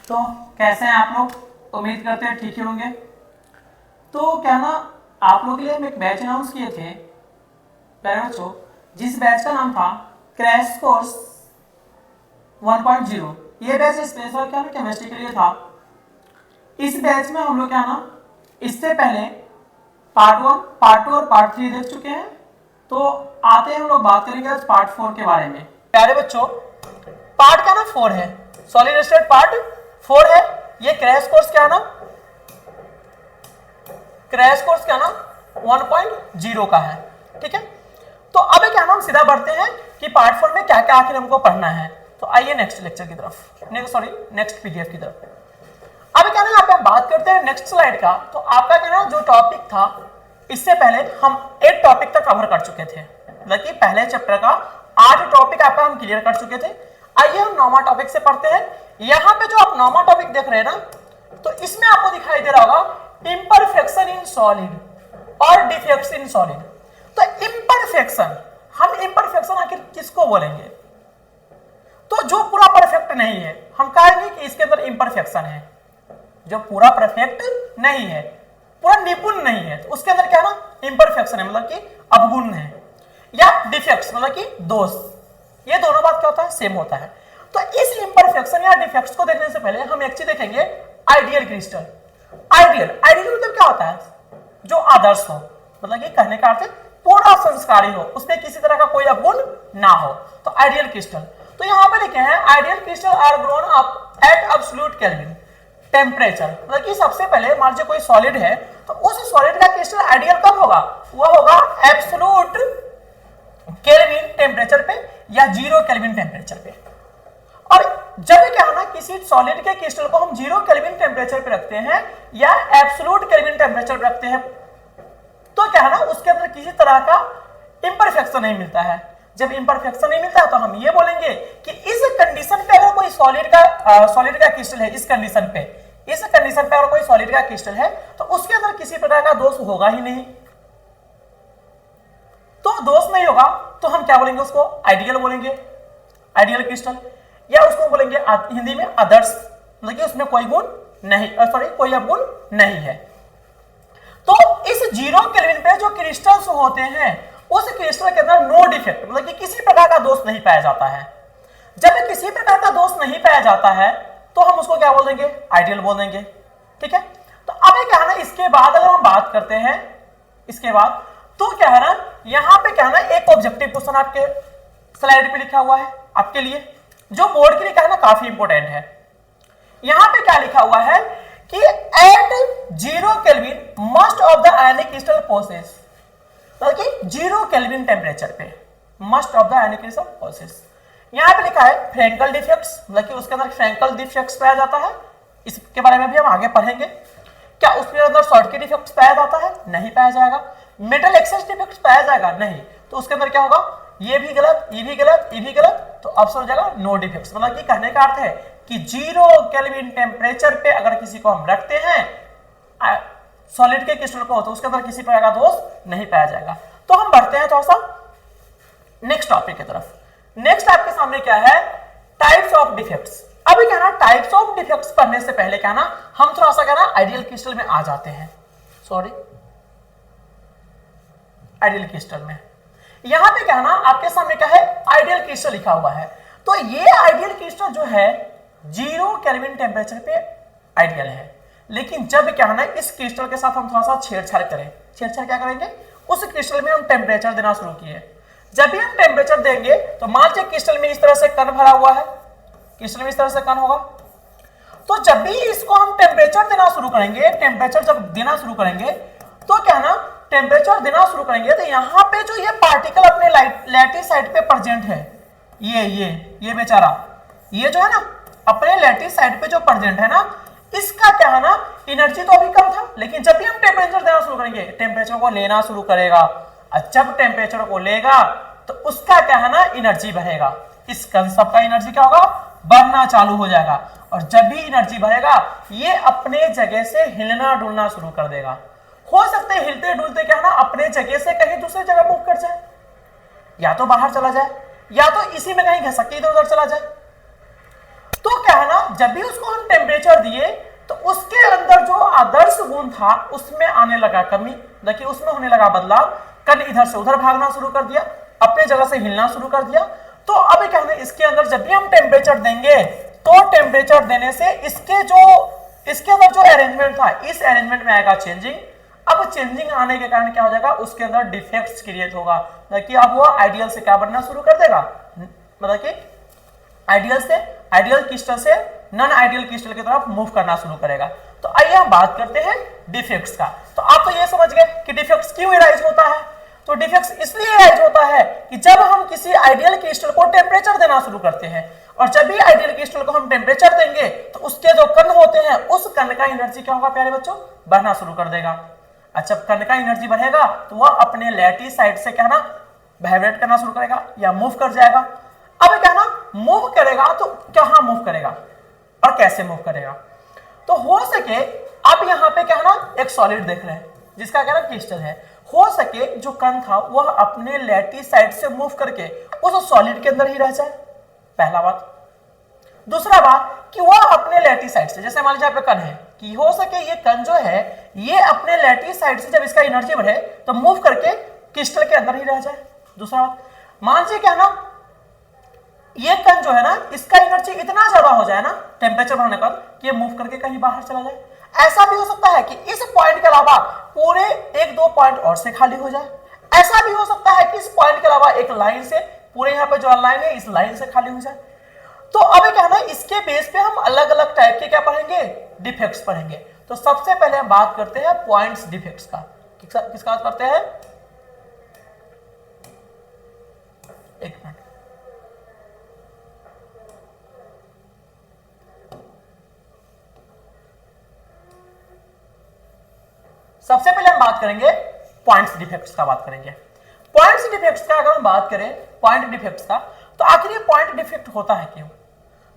तो कैसे हैं आप लोग? उम्मीद करते हैं ठीक ही होंगे। तो क्या ना, आप लोगों के लिए हम एक बैच अनाउंस किए थे प्यारे बच्चों, जिस बैच का नाम था क्रैश कोर्स 1.0। ये बैच स्पेशल क्या ना केमिस्ट्री के लिए था। इस बैच में हम लोग क्या ना, इससे पहले पार्ट 1, पार्ट 2 और पार्ट 3 देख चुके हैं। तो आते हैं हम लोग बात करेंगे आज पार्ट 4 के बारे में। प्यारे बच्चों, पार्ट क्या ना 4 है, सॉलिड स्टेट पार्ट 4 है। ये क्रैश कोर्स क्या ना, क्रैश कोर्स क्या ना 1.0 का है। ठीक है, तो अब क्या ना हम सीधा बढ़ते हैं कि पार्ट 4 में क्या क्या आखिर हमको पढ़ना है। तो आइए नेक्स्ट लेक्चर की तरफ, नेक्स्ट पीडीएफ की तरफ। अब क्या ना यहाँ पे हम बात करते हैं नेक्स्ट स्लाइड का। तो आपका क्या ना जो टॉपिक था, इससे पहले हम 8 टॉपिक तक कवर कर चुके थे, मतलब कि पहले चैप्टर का 8 टॉपिक आपका हम क्लियर कर चुके थे। आइए हम 9वां टॉपिक से पढ़ते हैं। यहाँ पे जो आप 9वां टॉपिक देख रहे हैं ना, तो इसमें आपको दिखाई दे रहा होगा इम्परफेक्शन इन सॉलिड और डिफेक्ट्स इन सॉलिड। तो इम्परफेक्शन, हम इम्परफेक्शन आखिर किसको बोलेंगे? तो जो पूरा परफेक्ट नहीं है हम कहेंगे कि इसके अंदर इम्परफेक्शन है। जो पूरा परफेक्ट नहीं है, पूरा निपुण नहीं है, तो उसके अंदर क्या ना इम्परफेक्शन है, मतलब कि अवगुण है। या डिफेक्ट्स मतलब कि दोष, ये दोनों बात क्या होता है, सेम होता है। तो इस इम्परफेक्शन या डिफेक्ट्स को देखने से पहले हम एक चीज देखेंगे, आइडियल क्रिस्टल। आइडियल मतलब क्या होता है? जो आदर्श हो, मतलब कि कहने का अर्थ पूरा संस्कारी हो, उसमें किसी तरह का कोई अवगुण ना हो, तो आइडियल क्रिस्टल। तो यहाँ पे लिखे हैं ideal crystal are grown up at absolute kelvin temperature. मतलब कि सबसे पहले मान लीजिए कोई सॉलिड है, तो उस सॉलिड का क्रिस्टल आइडियल कब होगा? वह होगा एब्सोल्यूट केल्विन टेम्परेचर पे या 0 केल्विन टेम्परेचर पे। और जब क्या है ना, किसी सॉलिड के क्रिस्टल को हम 0 केल्विन टेम्परेचर पे रखते हैं या एब्सोल्यूट केल्विन टेम्परेचर पे रखते हैं, तो क्या है ना उसके अंदर किसी तरह का इंपरफेक्शन नहीं मिलता है। जब इंपरफेक्शन नहीं मिलता है तो हम ये बोलेंगे कि इस कंडीशन पे अगर कोई सॉलिड का क्रिस्टल है, इस कंडीशन पे अगर कोई सॉलिड का क्रिस्टल है, तो उसके अंदर किसी प्रकार का दोष होगा ही नहीं। तो दोष नहीं होगा तो हम क्या बोलेंगे? उसको आइडियल बोलेंगे, आइडियल क्रिस्टल, या उसको बोलेंगे हिंदी में आदर्श, मतलब कि उसमें कोई गुण नहीं, कोई अवगुण नहीं है। तो इस 0 केल्विन पे जो क्रिस्टल्स होते हैं, उस क्रिस्टल के अंदर नो डिफेक्ट, मतलब कि किसी प्रकार का दोष नहीं पाया जाता है। जब किसी प्रकार का दोष नहीं पाया जाता है तो हम उसको क्या बोल देंगे? आइडियल बोल देंगे। ठीक है, तो अब क्या है ना, इसके बाद अगर हम बात करते हैं, इसके बाद तो क्या है ना, यहां पे क्या है ना एक ऑब्जेक्टिव क्वेश्चन आपके स्लाइड पे लिखा हुआ है आपके लिए, जो बोर्ड के लिए क्या है ना काफी इंपॉर्टेंट है। यहां पे क्या लिखा हुआ है कि at 0 kelvin most of the ionic crystal possess, मतलब कि 0 केल्विन टेम्परेचर पे most of the ionic crystal possess. यहां पे लिखा है फ्रैंकल डिफेक्ट्स, मतलब कि उसके अंदर फ्रैंकल डिफेक्ट्स पाया जाता है। इसके बारे में भी हम आगे पढ़ेंगे। क्या उसके अंदर शॉर्टकी डिफेक्ट्स पाया जाता है? नहीं पाया जाएगा। मेटल एक्सेस डिफेक्ट्स पाया जाएगा? नहीं। तो उसके अंदर क्या होगा? ये भी गलत, ये भी गलत, ये भी गलत, तो ऑप्शन हो जाएगा नो डिफेक्ट्स। मतलब कि कहने का अर्थ है कि 0 केल्विन टेम्परेचर पे अगर किसी को हम रखते हैं सॉलिड के क्रिस्टल को, तो उसके अंदर किसी प्रकार का दोष नहीं पाया जाएगा। तो हम बढ़ते हैं थोड़ा सा नेक्स्ट टॉपिक की तरफ। नेक्स्ट आपके सामने क्या है? Types of defects. अभी क्या ना, टाइप्स ऑफ डिफेक्ट्स पढ़ने से पहले क्या ना, हम थोड़ा सा क्या ना आइडियल क्रिस्टल में आ जाते हैं। आइडियल क्रिस्टल में यहां पे क्या ना आपके सामने क्या है? आइडियल क्रिस्टल लिखा हुआ है। तो ये आइडियल क्रिस्टल जो है 0 केल्विन टेम्परेचर पे आइडियल है। लेकिन जब क्या है ना, इस क्रिस्टल के साथ हम थोड़ा सा छेड़छाड़ करें, छेड़छाड़ क्या करेंगे? उस क्रिस्टल में हम टेम्परेचर देना शुरू किए। जब भी हम टेम्परेचर देंगे तो मान लीजिए क्रिस्टल में इस तरह से कण भरा हुआ है, क्रिस्टल में इस तरह से कण होगा, तो जब भी इसको हम टेम्परेचर देना शुरू करेंगे, टेम्परेचर जब देना शुरू करेंगे, तो क्या ना टेम्परेचर देना शुरू करेंगे, तो यहाँ पे जो ये पार्टिकल अपने लैटिस साइड पे प्रेजेंट है, ये बेचारा, ये जो है ना अपने लैटिस साइड पे जो प्रेजेंट है ना, इसका क्या है ना एनर्जी तो अभी कम था, लेकिन जब भी हम टेम्परेचर देना शुरू करेंगे, टेम्परेचर को लेना शुरू करेगा, और जब टेम्परेचर को लेगा तो उसका क्या है ना एनर्जी बढ़ेगा। इस कंसेप्ट का एनर्जी क्या होगा? बढ़ना चालू हो जाएगा। और जब भी एनर्जी बढ़ेगा, ये अपने जगह से हिलना डुलना शुरू कर देगा। हो सकता है हिलते डुलते क्या है ना अपने जगह से कहीं दूसरी जगह मूव कर जाए, या तो बाहर चला जाए, या तो इसी में कहीं घसक के इधर उधर चला जाए। तो क्या है ना, जब भी उसको हम टेम्परेचर दिए तो उसके अंदर जो आदर्श गुण था उसमें आने लगा कमी, देखिए उसमें होने लगा बदलाव, कण इधर से उधर भागना शुरू कर दिया, अपने जगह से हिलना शुरू कर दिया। तो अब क्या है ना, इसके अंदर जब भी हम टेम्परेचर देंगे तो टेम्परेचर देने से इसके अंदर जो अरेंजमेंट था इस अरेंजमेंट में आएगा चेंजिंग। अब चेंजिंग आने के कारण क्या हो जाएगा, उसके अंदर डिफेक्ट्स क्रिएट होगा, कि अब वो आइडियल से क्या बनना शुरू कर देगा, मतलब कि आइडियल क्रिस्टल से नॉन आइडियल क्रिस्टल की तरफ मूव करना शुरू करेगा। तो आइए हम बात करते हैं डिफेक्ट्स का। तो आप तो ये समझ गए कि डिफेक्ट्स क्यों एराइज होता है। तो डिफेक्ट्स इसलिए एराइज होता है कि जब हम किसी आइडियल क्रिस्टल को टेम्परेचर देना शुरू करते हैं, और जब भी आइडियल क्रिस्टल को हम टेम्परेचर देंगे तो उसके जो कण होते हैं उस कण का एनर्जी क्या होगा प्यारे बच्चों, बढ़ना शुरू कर देगा। अच्छा, कण का एनर्जी बढ़ेगा तो वह अपने लैटिस साइड से क्या ना वाइब्रेट करना शुरू करेगा या मूव कर जाएगा। अब क्या ना, मूव करेगा तो कहां मूव करेगा और कैसे मूव करेगा। तो हो सके आप यहां पे क्या है ना एक सॉलिड देख रहे हैं जिसका क्या ना क्रिस्टल है, हो सके जो कण था वह अपने लैटिस साइड से मूव करके उस सॉलिड के अंदर ही रह जाए, पहला बात। दूसरा बात कि वह अपने लैटिस साइड से, जैसे मान लीजिए यहाँ पे कण है, कि हो सके ये कण जो है ये अपने लैटिस साइड से जब इसका एनर्जी बढ़े तो मूव करके क्रिस्टल के अंदर ही रह जाए। दूसरा बात, मान लीजिए क्या है ना, ये कण जो है ना इसका एनर्जी इतना ज्यादा हो जाए ना टेम्परेचर बढ़ने पर कि ये मूव करके कहीं बाहर चला जाए। ऐसा भी हो सकता है कि इस पॉइंट के अलावा पूरे 1-2 पॉइंट और से खाली हो जाए। ऐसा भी हो सकता है कि इस पॉइंट के अलावा एक लाइन से पूरे यहाँ पे जो लाइन है इस लाइन से खाली हो जाए। तो अब क्या है ना, इसके बेस पे हम अलग अलग टाइप के क्या पढ़ेंगे, डिफेक्ट्स पढ़ेंगे। तो सबसे पहले हम बात करते हैं पॉइंट्स डिफेक्ट्स का। किसका बात करते हैं, एक मिनट, सबसे पहले हम बात करेंगे पॉइंट्स डिफेक्ट्स का बात करेंगे। पॉइंट्स डिफेक्ट्स का अगर हम बात करें पॉइंट डिफेक्ट्स का, तो आखिर ये पॉइंट डिफेक्ट होता है क्यों।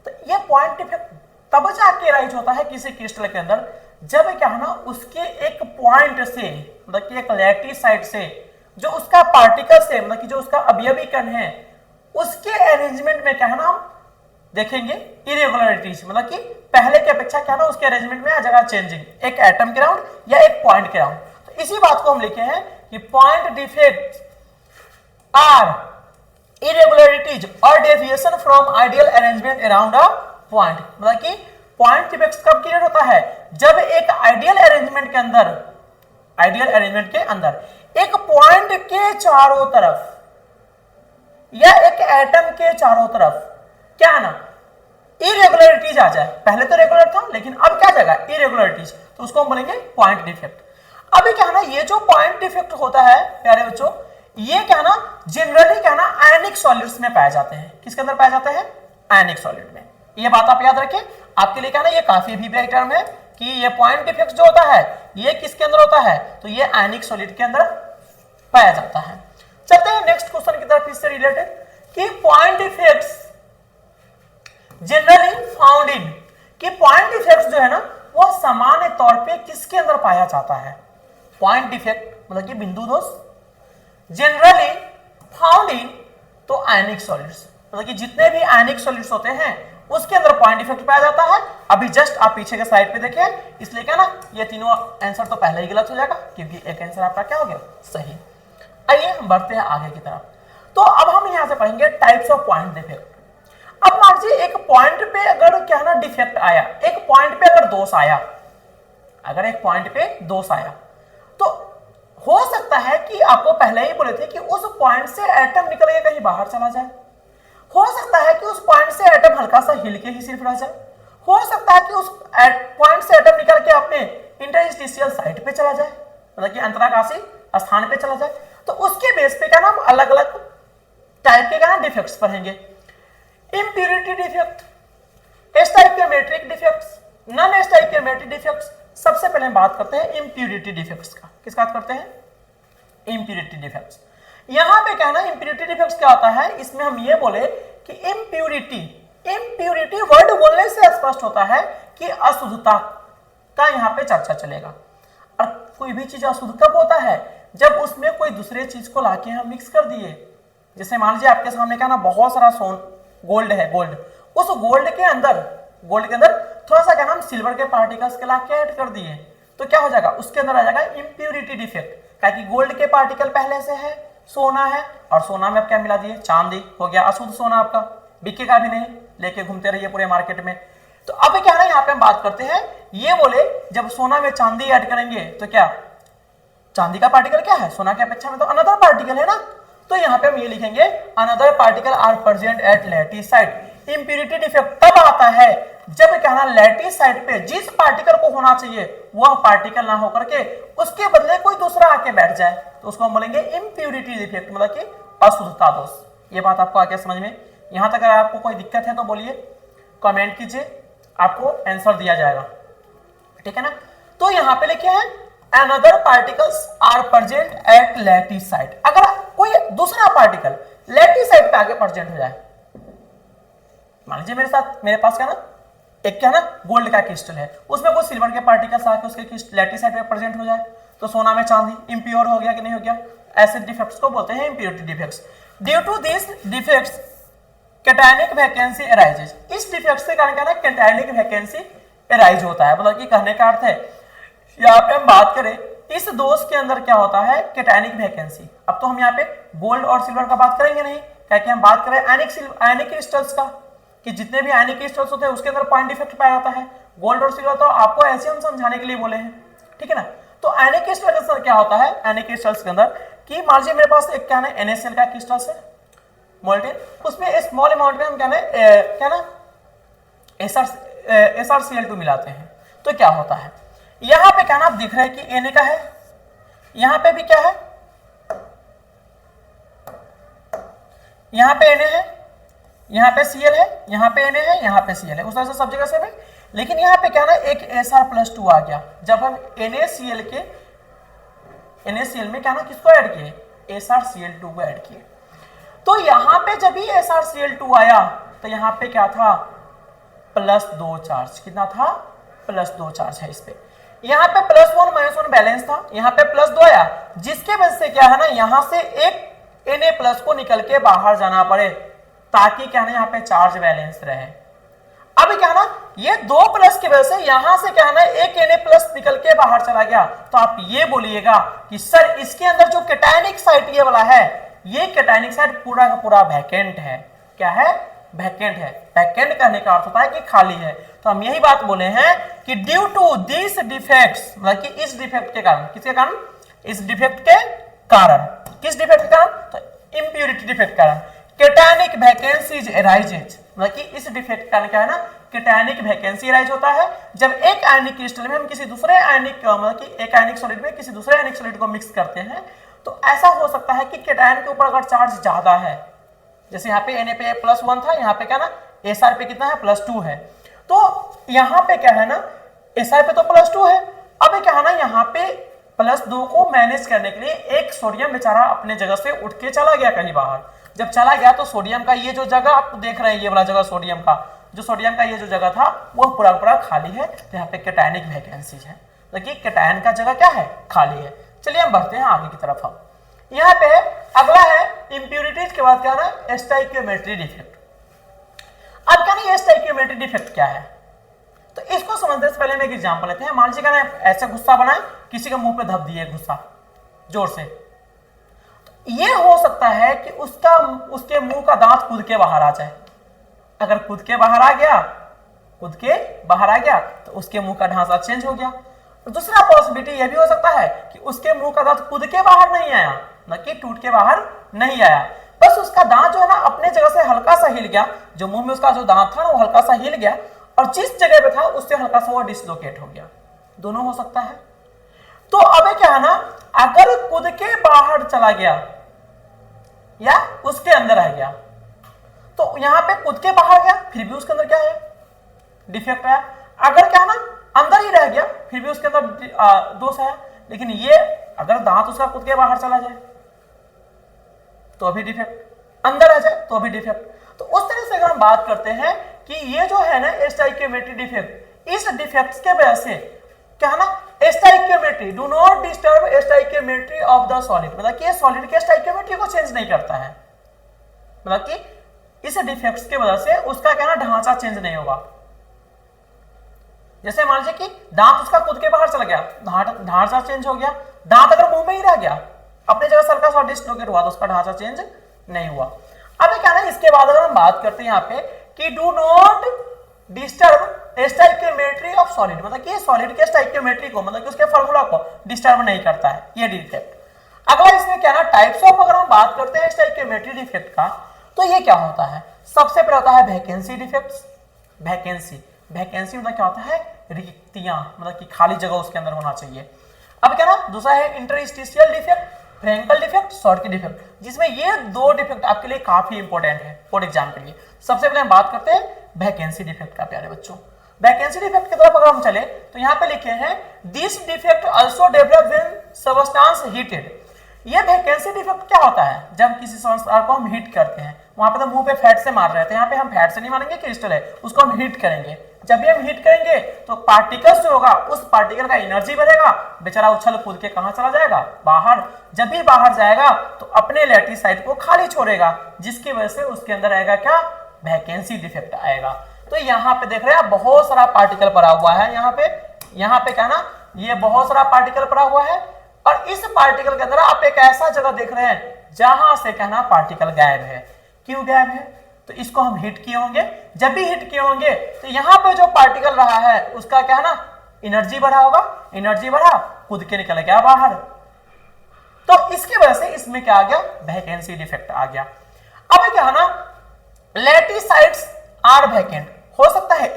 तो ये पॉइंट डिफेक्ट तब जाके राइज होता है किसी क्रिस्टल के अंदर जब क्या है ना उसके एक पॉइंट से, मतलब कि एक लैटिस साइड से जो उसका पार्टिकल से, मतलब कि जो उसका अवयवी कण है उसके अरेंजमेंट में क्या है ना हम देखेंगे इरेगुलरिटीज, मतलब कि पहले की अपेक्षा क्या है ना उसके अरेंजमेंट में आ जाएगा चेंजिंग, एक एटम के राउंड या एक पॉइंट के राउंड। तो इसी बात को हम लिखे हैं कि point defects are irregularities or deviation from ideal arrangement around a point। मतलब कि पॉइंट डिफेक्ट्स कब क्रिएट होता है, जब एक आइडियल अरेंजमेंट के अंदर एक पॉइंट के चारों तरफ या एक एटम के चारों तरफ क्या है ना इरेगुलरिटीज आ जाए। पहले तो रेगुलर था लेकिन अब क्या जाएगा इरेगुलरिटीज, तो उसको हम बोलेंगे पॉइंट डिफेक्ट। अभी क्या है ना ये जो पॉइंट डिफेक्ट होता है प्यारे बच्चों, ये क्या ना जनरली क्या ना आयनिक सॉलिड्स में पाए जाते हैं। किसके अंदर पाए जाते हैं, आयनिक सॉलिड में। ये बात आप याद रखें, आपके लिए क्या ना ये काफी अभिप्राय टर्म है कि ये पॉइंट डिफेक्ट जो होता है ये किसके अंदर होता है, तो ये आयनिक सॉलिड के अंदर पाया जाता है। चलते हैं नेक्स्ट क्वेश्चन की तरफ इससे रिलेटेड कि point defects generally found in, कि पॉइंट डिफेक्ट्स जो है ना वो सामान्य तौर पे किसके अंदर पाया जाता है। पॉइंट डिफेक्ट मतलब कि बिंदु दोष जनरली फाउंड इन, तो आयनिक सॉलिड्स, मतलब कि जितने भी आयनिक सॉलिड्स होते हैं उसके अंदर पॉइंट डिफेक्ट पाया जाता है। अभी जस्ट आप पीछे के स्लाइड पे देखें, इसलिए क्या ना ये तीनों आंसर तो पहले ही गलत हो जाएगा क्योंकि एक आंसर आपका क्या हो गया सही। आइए हम बढ़ते हैं आगे की तरफ। तो अब हम यहां से पढ़ेंगे टाइप्स ऑफ पॉइंट डिफेक्ट। अब मान लीजिए एक पॉइंट पे अगर क्या ना डिफेक्ट आया, एक पॉइंट पे अगर दोष आया, अगर एक पॉइंट पे दोष आया तो हो सकता है कि आपको पहले ही बोले थे कि उस पॉइंट से एटम निकल के कहीं बाहर चला जाए, हो सकता है कि उस पॉइंट से एटम हल्का सा हिल के ही सिर्फ रह जाए, हो सकता है कि उस पॉइंट से एटम निकल के अपने इंटरस्टिशियल साइट पे चला जाए, मतलब कि अंतराकाशी स्थान पे चला जाए। तो उसके बेस पे क्या नाम अलग अलग टाइप के क्या डिफेक्ट्स पढ़ेंगे। Impurity defect, stoichiometric defects, non stoichiometric defects. सबसे पहले हम बात करते हैं इम्प्यूरिटी डिफेक्ट्स का। किसका बात करते हैं, इम्प्यूरिटी डिफेक्ट्स। यहां पे क्या ना इम्प्यूरिटी डिफेक्ट्स क्या होता है, इसमें हम ये बोले कि इम्प्यूरिटी वर्ड बोलने से स्पष्ट होता है कि अशुद्धता का यहां पे चर्चा चलेगा। और कोई भी चीज अशुद्ध कब होता है, जब उसमें कोई दूसरे चीज को लाके हम मिक्स कर दिए। जैसे मान लीजिए आपके सामने क्या ना बहुत सारा गोल्ड है, गोल्ड, उस गोल्ड के अंदर गोल्ड के अंदर थोड़ा सा क्या नाम सिल्वर के पार्टिकल्स के ला के ऐड कर दिए तो क्या हो जाएगा, उसके अंदर आ जाएगा इम्प्योरिटी डिफेक्ट, क्या कि गोल्ड के पार्टिकल पहले से है, सोना है, और सोना में अब क्या मिला दिए, चांदी, हो गया अशुद्ध सोना आपका, बिकेगा भी नहीं, लेके घूमते रहिए पूरे मार्केट में। तो अब क्या है ना, यहाँ पे हम बात करते हैं, ये बोले जब सोना में चांदी ऐड करेंगे तो क्या चांदी का पार्टिकल क्या है, सोना की अपेक्षा में तो अनदर पार्टिकल है ना, तो यहाँ पे हम ये लिखेंगे another particle are present at lattice site. Impurity defect तब आता है जब क्या ना लैटिस साइड पे जिस पार्टिकल को होना चाहिए वह पार्टिकल ना होकर के उसके बदले कोई दूसरा आके बैठ जाए, तो उसको हम बोलेंगे इंप्योरिटी डिफेक्ट, मतलब कि अशुद्धता दोष। ये बात आपको आ गया समझ में? यहां तक अगर आपको कोई दिक्कत है तो बोलिए, कमेंट कीजिए, आपको आंसर दिया जाएगा, ठीक है ना। तो यहां पे लिखे हैं another particles are present at lattice side. अगर कोई दूसरा पार्टिकल लैटिस साइड पे आगे प्रेजेंट हो जाए, मान लीजिए मेरे पास क्या ना एक क्या ना गोल्ड का क्रिस्टल है, उसमें कुछ सिल्वर के पार्टिकल्स आके उसके लैटिस साइड पे प्रेजेंट हो जाए, तो सोना में चांदी इंप्योर हो गया कि नहीं हो गया, ऐसे डिफेक्ट्स को बोलते हैं impurity defects. Due to this defects cationic vacancy arises. इस डिफेक्ट्स के कारण क्या ना कैटायनिक वैकेंसी अराइज होता है, मतलब कि कहने का अर्थ है यहाँ पे हम बात करें इस दोष के अंदर क्या होता है, कैटायनिक वैकेंसी। अब तो हम यहाँ पे गोल्ड और सिल्वर का बात करेंगे नहीं, क्या कि हम बात करें आयनिक क्रिस्टल्स का, कि जितने भी आयनिक क्रिस्टल्स होते हैं उसके अंदर पॉइंट डिफेक्ट पाया जाता है। गोल्ड और सिल्वर तो आपको ऐसे हम समझाने के लिए बोले हैं, ठीक है ना। तो आयनिक क्रिस्टल के अंदर क्या होता है, आयनिक क्रिस्टल्स के अंदर कि मान लीजिए मेरे पास एक क्या है NaCl का क्रिस्टल्स है मोल्टेन, उसमें स्मॉल अमाउंट में हम क्या ना SrCl2 मिलाते हैं, तो क्या होता है, यहां पे क्या ना आप देख रहे हैं कि Na का है, यहां पे भी क्या है, यहां पे Na है, यहां पे Cl है, यहां पे Na है, यहां पे Cl है, उस तरह से सब जगह से में। लेकिन यहां पे क्या ना एक Sr+2 आ गया, जब हम NaCl में क्या ना किसको ऐड किए, SrCl2 को ऐड किए। तो यहां पे जब ही SrCl2 आया तो यहां पे क्या था, +2 चार्ज, कितना था, +2 चार्ज है इस पे। यहां पे +1 -1 बैलेंस था, यहां पे +2 आया, जिसके वजह से क्या है ना यहां से एक Na+ को निकल के बाहर जाना पड़े, ताकि क्या ना यहाँ पे चार्ज बैलेंस रहे। अब क्या ना ये 2+ की वजह से यहां से क्या है ना एक Na+ निकल के बाहर चला गया, तो आप ये बोलिएगा कि सर इसके अंदर जो कैटायनिक साइट ये वाला है, ये कैटायनिक साइट पूरा का पूरा वैकेंट है। क्या है, वैकेंट है। वैकेंट कहने का अर्थ होता है कि खाली है। तो हम यही बात बोले हैं कि ड्यू टू दिस डिफेक्ट्स, मतलब कि इस डिफेक्ट के कारण, किसके कारण, इस डिफेक्ट के कारण, किस डिफेक्ट के कारण, तो इंप्योरिटी डिफेक्ट के कारण कैटायनिक वैकेंसीज अराइजेज, मतलब कि इस डिफेक्ट के कारण क्या है ना कैटायनिक वैकेंसी अराइज होता है। जब एक आयनिक क्रिस्टल में हम किसी दूसरे आयनिक मतलब कि एक आयनिक सॉलिड में किसी दूसरे आयनिक सॉलिड को मिक्स करते हैं, तो ऐसा हो सकता है कि कैटायन के ऊपर अगर चार्ज ज्यादा है, जैसे यहाँ पे Na पे +1 था, यहाँ पे क्या ना Sr पे कितना है, +2 है, तो यहाँ पे क्या है ना Sr पे तो +2 है। अब क्या है ना यहाँ पे +2 को मैनेज करने के लिए एक सोडियम बेचारा अपने जगह से उठ के चला गया कहीं बाहर। जब चला गया तो सोडियम का ये जो जगह आप देख रहे हैं, ये वाला जगह सोडियम का ये जो जगह था वो पूरा पूरा खाली है, तो यहाँ पे कैटायनिक वैकेंसीज है, देखिए कैटायन का जगह क्या है, खाली है। चलिए हम बढ़ते हैं आगे की तरफ। हम यहाँ पे अगला है इंप्योरिटीज के बाद क्या ना स्टाइकियोमेट्री डिफेक्ट। अब क्या ना स्टाइकियोमेट्री डिफेक्ट क्या है, तो इसको समझने से पहले हम एक एग्जांपल लेते हैं। मान लीजिए ना ऐसे गुस्सा बनाए, किसी के मुंह पे धप दिए गुस्सा जोर से, तो ये हो सकता है कि उसके मुंह का दांत कूद के बाहर आ जाए। अगर कूद के बाहर आ गया तो उसके मुंह का ढांचा चेंज हो गया। तो दूसरा पॉसिबिलिटी यह भी हो सकता है कि उसके मुंह का दांत कूद के बाहर नहीं आया, न कि टूट के बाहर नहीं आया, बस उसका दांत जो है ना अपने जगह से हल्का सा हिल गया, जो मुंह में उसका जो दांत था ना वो हल्का सा हिल गया, और जिस जगह पे था उससे हल्का सा वो डिसलोकेट हो गया। दोनों हो सकता है। तो अब क्या है ना, अगर कूद के बाहर चला गया या उसके अंदर आ गया, तो यहां पे कूद के बाहर गया फिर भी उसके अंदर क्या है, डिफेक्ट आया। अगर क्या है ना अंदर ही रह गया फिर भी उसके अंदर दोष आया। लेकिन ये अगर दांत उसका कूद के बाहर चला जाए तो अभी डिफेक्ट, अंदर आ जाए तो अभी डिफेक्ट। तो उस तरह से अगर हम बात करते हैं कि ये जो है ना स्टाइकियोमेट्री डिफेक्ट, इस डिफेक्ट्स के वजह से क्या है ना stoichiometry, do not disturb stoichiometry of the solid, मतलब कि सॉलिड के स्टाइकियोमेट्री को चेंज नहीं करता है, मतलब कि इस डिफेक्ट्स के वजह से उसका क्या ना ढांचा चेंज नहीं होगा। जैसे मान लीजिए कि दांत उसका कूद के बाहर चला गया, ढांचा चेंज हो गया, दांत अगर मुंह में ही रह गया, अपनी जगह सर्कस और डिस्लोकेट हुआ तो उसका ढांचा चेंज नहीं हुआ। अब क्या है, इसके बाद अगर हम बात करते हैं यहाँ पे कि do not disturb stoichiometry of solid, मतलब कि सॉलिड के स्टोइकियोमेट्री को, मतलब कि उसके फार्मूला को डिस्टर्ब नहीं करता है ये डिफेक्ट। अगला इसमें क्या ना टाइप्स ऑफ, अगर हम बात करते हैं स्टोइकियोमेट्री डिफेक्ट का, तो ये क्या होता है, सबसे पहले होता है वैकेंसी डिफेक्ट्स। वैकेंसी मतलब क्या होता है, रिक्तियां, मतलब कि खाली जगह उसके अंदर होना चाहिए। अब क्या ना दूसरा है interstitial defect, Frenkel defect, Schottky defect, जिसमें ये दो डिफेक्ट आपके लिए काफी इंपॉर्टेंट है बोर्ड एग्जाम के लिए। सबसे पहले हम बात करते हैं वैकेंसी डिफेक्ट का प्यारे बच्चों। वैकेंसी डिफेक्ट की तरफ अगर हम चले तो यहाँ पे लिखे हैं this defect also develop when substance heated. ये वैकेंसी डिफेक्ट क्या होता है, जब किसी संस्कार को हम हीट करते हैं, वहां पे तो मुंह पे फैट से मार रहे थे, यहाँ पे हम फैट से नहीं मारेंगे, क्रिस्टल है उसको हम हीट करेंगे। जब भी हम हीट करेंगे तो पार्टिकल्स जो होगा उस पार्टिकल का एनर्जी बढ़ेगा, बेचारा उछल कूद के कहां चला जाएगा, बाहर। जब भी बाहर जाएगा तो अपने लैटिस साइड को खाली छोड़ेगा, जिसकी वजह से उसके अंदर आएगा क्या, वैकेंसी डिफेक्ट आएगा। तो यहाँ पे देख रहे हैं बहुत सारा पार्टिकल पड़ा हुआ है, यहाँ पे क्या ना ये बहुत सारा पार्टिकल पड़ा हुआ है, और इस पार्टिकल के अंदर आप एक ऐसा जगह देख रहे हैं जहां से कहना पार्टिकल गायब है। क्यों गायब है, तो इसको हम हिट किए होंगे, जब भी हिट किए होंगे तो यहाँ पे जो पार्टिकल रहा है उसका क्या है ना एनर्जी बढ़ा होगा, एनर्जी बढ़ा कूद के निकल गया बाहर, तो इसकी वजह से इसमें क्या आ गया, वैकेंसी डिफेक्ट आ गया। अब क्या है ना लैटिसाइड्स आर वैकेंट, हो सकता है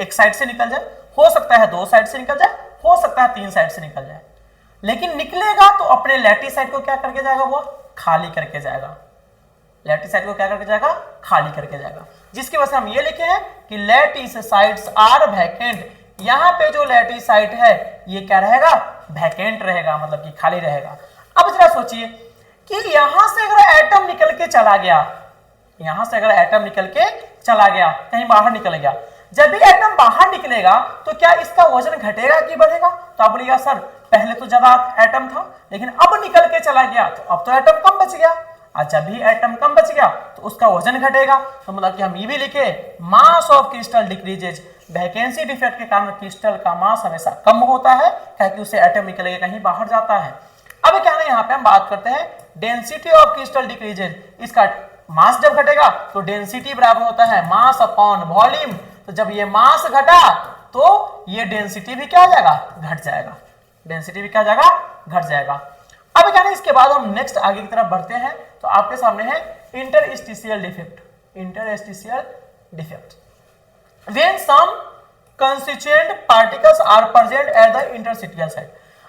एक साइड से निकल जाए, हो सकता है दो साइड से निकल जाए, हो सकता है तीन साइड से निकल जाए, लेकिन निकलेगा तो अपने लैटिस साइड को क्या करके जाएगा, वो खाली करके जाएगा। लैटिस साइड को क्या करके जाएगा, खाली करके जाएगा, जिसकी वजह से हम ये लिखे हैं कि लैटिस साइड्स आर वैकेंट। यहां पे जो लैटिस साइड है ये क्या रहेगा, वैकेंट रहेगा, मतलब कि खाली रहेगा। अब जरा सोचिए कि यहां से अगर एटम निकल के चला गया, यहां से अगर एटम निकल के चला गया, कहीं बाहर निकल गया, जब भी एटम बाहर निकलेगा तो क्या इसका वजन घटेगा कि बढ़ेगा, तो आप बोलिएगा सर पहले तो ज्यादा एटम था लेकिन अब निकल के चला गया तो अब तो एटम कम बच गया, और जब भी एटम कम बच गया तो उसका वजन घटेगा। तो मतलब कि हम ये भी लिखे mass of crystal decreases, vacancy defect के कारण क्रिस्टल का मास हमेशा कम होता है, क्योंकि उससे एटम निकल के कहीं बाहर जाता है। अब क्या है यहाँ पे हम बात करते हैं डेंसिटी ऑफ क्रिस्टल डिक्रीजेज, इसका मास जब घटेगा तो डेंसिटी बराबर होता है मास अपॉन वॉल्यूम, तो जब ये मास घटा तो ये डेंसिटी भी क्या हो जाएगा, घट जाएगा, डेंसिटी भी क्या हो जाएगा, घट जाएगा। अब क्या है इसके बाद हम नेक्स्ट आगे की तरफ बढ़ते हैं, तो आपके सामने है interstitial defect. Interstitial defect when some constituent particles are present at the interstitial side.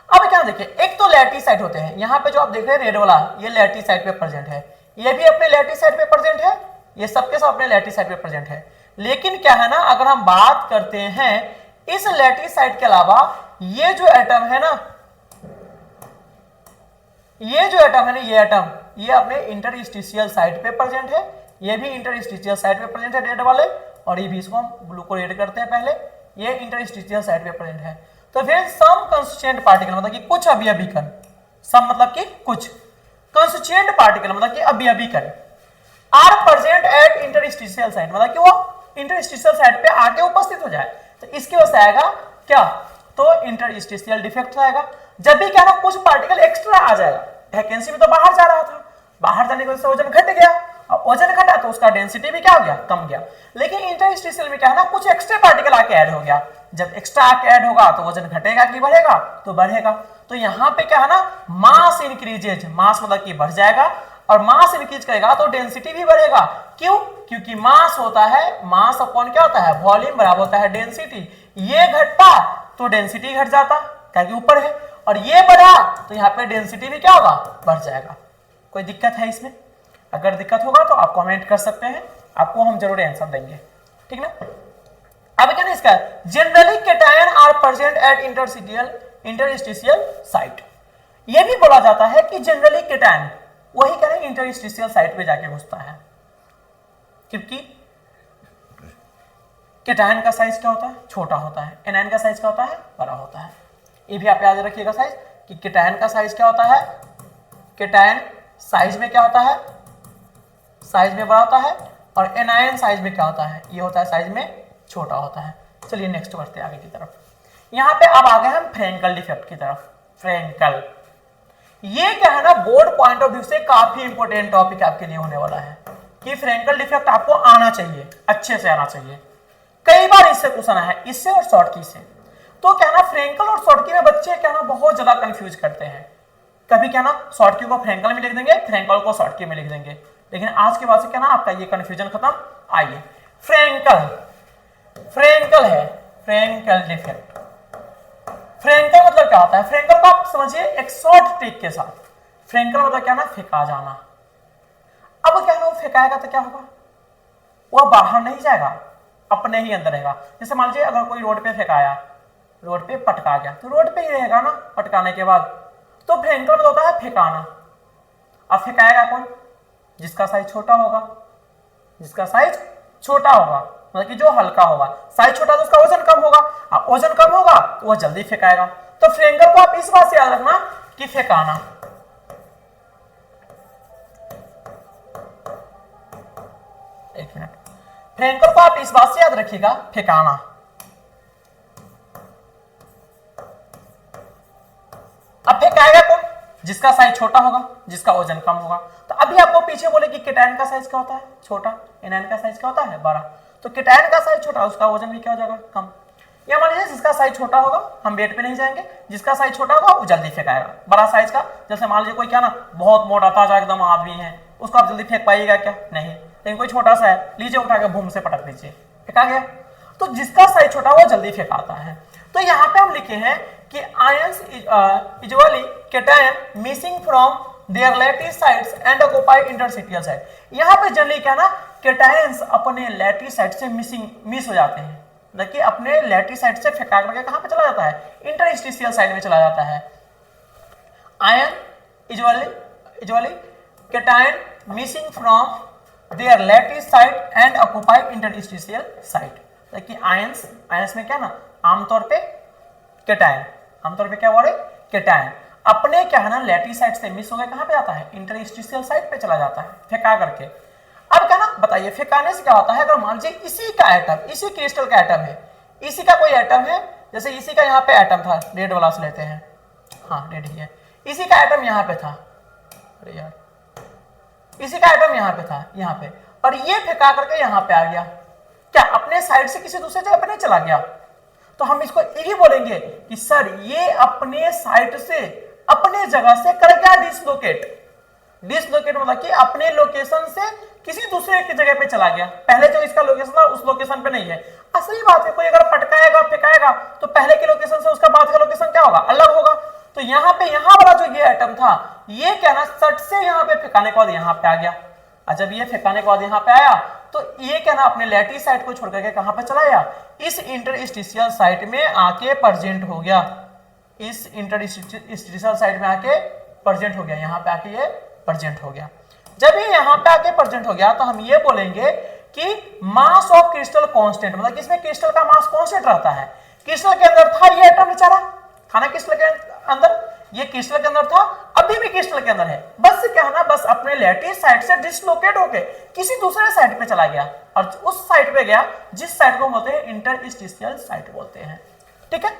अब क्या देखिए, एक तो लैटिस साइड होते हैं, यहाँ पे जो आप देख रहे हैं रेड वाला ये लैटिस साइड पे प्रेजेंट है, ये भी अपने लैटिस साइड पे प्रेजेंट है, ये सबके सब अपने लैटिस साइड पे प्रेजेंट है। लेकिन क्या है ना अगर हम बात करते हैं इस लैटिस साइड के अलावा ये जो एटम है ना, ये जो एटम है ना, ये एटम ये अपने इंटरस्टिशियल साइड पे प्रेजेंट है, ये भी इंटरस्टिशियल साइड पे प्रेजेंट है रेड वाले, और ये भी इसको हम ब्लू को रेड करते हैं पहले, ये इंटरस्टिशियल साइड पे प्रेजेंट है। तो फिर सम कंस्टिट्यूएंट पार्टिकल मतलब कि कुछ अवयवी कण, सम मतलब कि कुछ, कंस्टिट्यूएंट पार्टिकल मतलब कि अवयवी कण are present at interstitial side, मतलब कि वो इंटरस्टिशियल साइड पे आके उपस्थित हो जाए, तो इसकी वजह से आएगा क्या, तो इंटरस्टिशियल डिफेक्ट आएगा। जब भी क्या ना कुछ पार्टिकल एक्स्ट्रा आ जाएगा, वैकेंसी में तो बाहर जा रहा था, बाहर जाने की वजह से वजन घट गया, और वजन घटा तो उसका डेंसिटी भी क्या हो गया, कम गया। लेकिन इंटरस्टिशियल में क्या है ना कुछ एक्स्ट्रा पार्टिकल आके ऐड हो गया, जब एक्स्ट्रा आके ऐड होगा तो वजन घटेगा कि बढ़ेगा, तो बढ़ेगा। तो यहाँ पे क्या है ना मास इंक्रीजेज, मास मतलब कि बढ़ जाएगा, और मास इंक्रीज करेगा तो डेंसिटी भी बढ़ेगा। क्यों, क्योंकि मास होता है, मास अपॉन क्या होता है, वॉल्यूम बराबर होता है डेंसिटी। ये घटता तो डेंसिटी घट जाता क्योंकि ऊपर है, और ये बढ़ा तो यहाँ पे डेंसिटी भी क्या होगा, बढ़ जाएगा। कोई दिक्कत है इसमें, अगर दिक्कत होगा तो आप कमेंट कर सकते हैं, आपको हम जरूर आंसर देंगे, ठीक ना। अब क्या इसका generally cation are present at interstitial site, ये भी बोला जाता है कि जनरली कैटायन वही करें इंटरस्टिशियल साइट पे जाके घुसता है, क्योंकि कैटायन का साइज क्या होता है, छोटा होता है, एनायन का साइज क्या होता है, बड़ा होता है। ये भी आप याद रखिएगा साइज कि कैटायन का साइज क्या होता है, कैटायन साइज में क्या होता है, साइज में बड़ा होता है, और एनायन साइज में क्या होता है, ये होता है साइज में छोटा होता है। चलिए नेक्स्ट करते हैं आगे की तरफ। यहाँ पे अब आ गए हम फ्रेंकल डिफेक्ट की तरफ। फ्रेंकल, ये क्या है ना, बोर्ड पॉइंट ऑफ व्यू से काफी इंपॉर्टेंट टॉपिक आपके लिए होने वाला है कि फ्रेंकल डिफेक्ट आपको आना चाहिए, अच्छे से आना चाहिए। कई बार इससे क्वेश्चन आया है, इससे और शॉर्ट की से। तो क्या ना फ्रेंकल और शॉर्ट की में बच्चे क्या ना बहुत ज्यादा कंफ्यूज करते हैं। कभी क्या ना शॉर्ट की को फ्रेंकल में लिख देंगे, फ्रेंकल को शॉर्ट की में लिख देंगे। लेकिन आज के बाद से क्या ना आपका ये कंफ्यूजन खत्म। आइए, फ्रेंकल, फ्रेंकल है फ्रेंकल डिफेक्ट। फ्रेंकल मतलब क्या होता है? फ्रेंकल को आप समझिए एक शॉर्ट ट्रिक के साथ। फ्रेंकल मतलब क्या ना, फेंका जाना। अब क्या ना वो फेंकाएगा तो क्या होगा, वह बाहर नहीं जाएगा, अपने ही अंदर रहेगा। जैसे मान लीजिए अगर कोई रोड पे फेंकाया, रोड पे पटका गया तो रोड पे ही रहेगा ना पटकाने के बाद। तो फ्रेंकल मतलब होता है फेंकाना। अब फेंकाएगा कौन? जिसका साइज छोटा होगा, जिसका साइज छोटा होगा मतलब कि जो हल्का होगा। साइज छोटा तो उसका वजन कम होगा, अब वजन कम होगा तो वह जल्दी फेंकाएगा। तो फ्रेंकल को आप इस बात से याद रखना कि फेंकाना। एक मिनट, फ्रेंकल को आप इस बात से याद रखिएगा, फेंकाना। अब फेंकाएगा कौन? जिसका साइज छोटा होगा, जिसका वजन कम होगा। तो अभी आपको पीछे बोले कि केटायन का साइज क्या होता है? छोटा। एनायन का साइज क्या होता है? बड़ा। तो केटायन का साइज छोटा, उसका वजन भी क्या हो जाएगा? कम। या मान लीजिए जिसका साइज छोटा होगा, हम वेट पे नहीं जाएंगे, जिसका साइज छोटा होगा वो जल्दी फेंकाएगा। बड़ा साइज का, जैसे मान लीजिए कोई क्या ना बहुत मोटा ताजा एकदम आदमी है, उसको आप जल्दी फेंक पाइएगा क्या? नहीं। लेकिन कोई छोटा सा है, लीजिए उठा के बूम से पटक दीजिए, फेंका गया। तो जिसका साइज छोटा वो जल्दी फेंकाता है। तो यहाँ पे हम लिखे हैं कि ions usually cation missing from their lattice sites and occupy interstitial site। यहाँ पे जनरली क्या ना केटायंस अपने लैटिस साइड से मिस हो जाते हैं, देखिए अपने लैटिस साइड से फेंका करके कहाँ पे चला जाता है? इंटरस्टिशियल साइड में चला जाता है। Ion usually cation missing from their lattice site and occupy interstitial site। देखिए आयंस में क्या ना आमतौर पे केटायन, आमतौर पे क्या बोले? केटायन अपने क्या है ना लैटिस साइड से मिस हो गए, कहां पे जाता है? इंटरस्टिशियल साइड पे चला जाता है फेंका करके। अब क्या ना बताइए फेंकाने से क्या होता है? अगर मान लीजिए इसी का एटम, इसी क्रिस्टल का एटम है, इसी का कोई एटम है, जैसे इसी का यहाँ पे एटम था, रेड वाला से लेते हैं, हाँ रेड ही है, इसी का एटम यहाँ पे था, अरे यार इसी का एटम यहाँ पे था, यहाँ पे, और ये फेंका करके यहाँ पे आ गया, क्या अपने साइड से किसी दूसरे जगह पे नहीं चला गया? तो हम इसको यही बोलेंगे कि सर ये अपने साइड से, अपने जगह से कर गया डिसलोकेट। डिसलोकेट मतलब कि अपने लोकेशन से किसी दूसरे की जगह पे चला गया। पहले जो इसका लोकेशन था उस लोकेशन पे नहीं है। असली बात है, कोई अगर पटकाएगा फेंकाएगा तो पहले के लोकेशन से उसका बाद का लोकेशन क्या होगा? अलग होगा। तो यहाँ पे यहाँ वाला जो ये एटम था, ये क्या ना सट से यहाँ पे फेंकाने के बाद यहाँ पे आ गया, और जब ये फेंकाने के बाद यहाँ पे आया तो ये क्या ना अपने लैटिस साइड को छोड़ करके कहां पे चला गया? इस इंटरस्टिशियल साइट में आके प्रेजेंट हो गया। इस इंटरस्टिशियल साइट में आके प्रेजेंट हो गया, यहाँ पे आके ये प्रेजेंट हो गया। जब ये यहाँ पे आके प्रेजेंट हो गया तो हम ये बोलेंगे कि मास ऑफ क्रिस्टल कांस्टेंट, मतलब कि इसमें क्रिस्टल का मास कांस्टेंट रहता है। क्रिस्टल के अंदर था ये एटम बेचारा, था ना क्रिस्टल के अंदर, ये क्रिस्टल के अंदर था, अभी भी क्रिस्टल के अंदर है, बस क्या है ना बस अपने लैटिस साइड से डिसलोकेट होके किसी दूसरे साइड पे चला गया, और उस साइड पे गया जिस साइड को बोलते हैं इंटरस्टिशियल साइट बोलते हैं। ठीक है,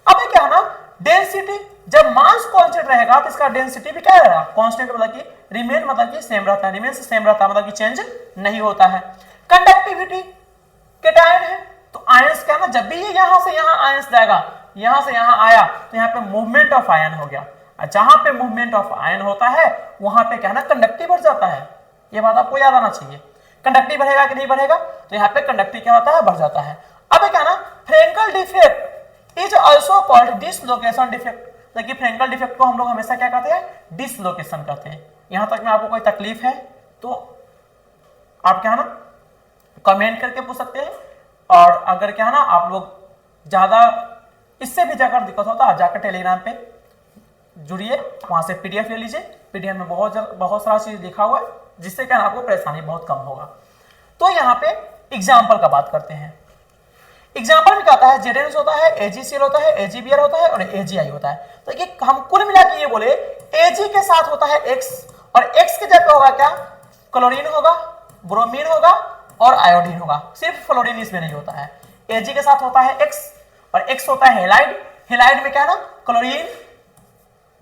अब क्या है ना डेंसिटी, जब मास कांस्टेंट रहेगा तो इसका डेंसिटी भी क्या रहेगा? कांस्टेंट, मतलब कि रिमेन मतलब कि सेम रहता है, रिमेन से सेम रहता है, मतलब कि चेंज नहीं होता है। कंडक्टिविटी, केटायन है तो आयंस क्या ना जब भी ये यहां से यहां आयंस जाएगा, यहां से यहां आया तो यहाँ पे मूवमेंट ऑफ आयन हो गया, जहां पे मूवमेंट ऑफ आयन होता है वहां पे क्या ना कंडक्टिव बढ़ जाता है। ये बात आपको याद आना चाहिए। कंडक्टिव बढ़ेगा कि नहीं बढ़ेगा? तो यहाँ पे कंडक्टिव क्या होता है? बढ़ जाता है। अब क्या ना Frenkel defect is also called dislocation defect. देखिए फ्रेंकल डिफेक्ट को हम लोग हमेशा क्या कहते हैं? डिसलोकेशन कहते हैं। यहां तक में आपको कोई तकलीफ है तो आप क्या है ना कमेंट करके पूछ सकते हैं, और अगर क्या है ना आप लोग ज्यादा इससे भी जाकर दिक्कत होता है जाकर टेलीग्राम पे जुड़िए, वहां से पीडीएफ ले लीजिए। पीडीएफ में बहुत सारा चीज लिखा हुआ है जिससे क्या आपको परेशानी बहुत कम होगा। तो यहाँ पे एग्जाम्पल का बात करते हैं। एग्जाम्पल में क्या होता है? जेडेंस होता है, एजीसीएल होता है, एजीबीआर होता है और एजीआई होता है। तो ये हम कुल मिला के ये बोले एजी के साथ होता है एक्स, और एक्स के जगह होगा क्या? क्लोरीन होगा, ब्रोमीन होगा और आयोडीन होगा, सिर्फ फ्लोरीन इसमें नहीं होता है। Ag के साथ होता है X और X होता है हेलाइड। हेलाइड में क्या है ना, क्लोरीन,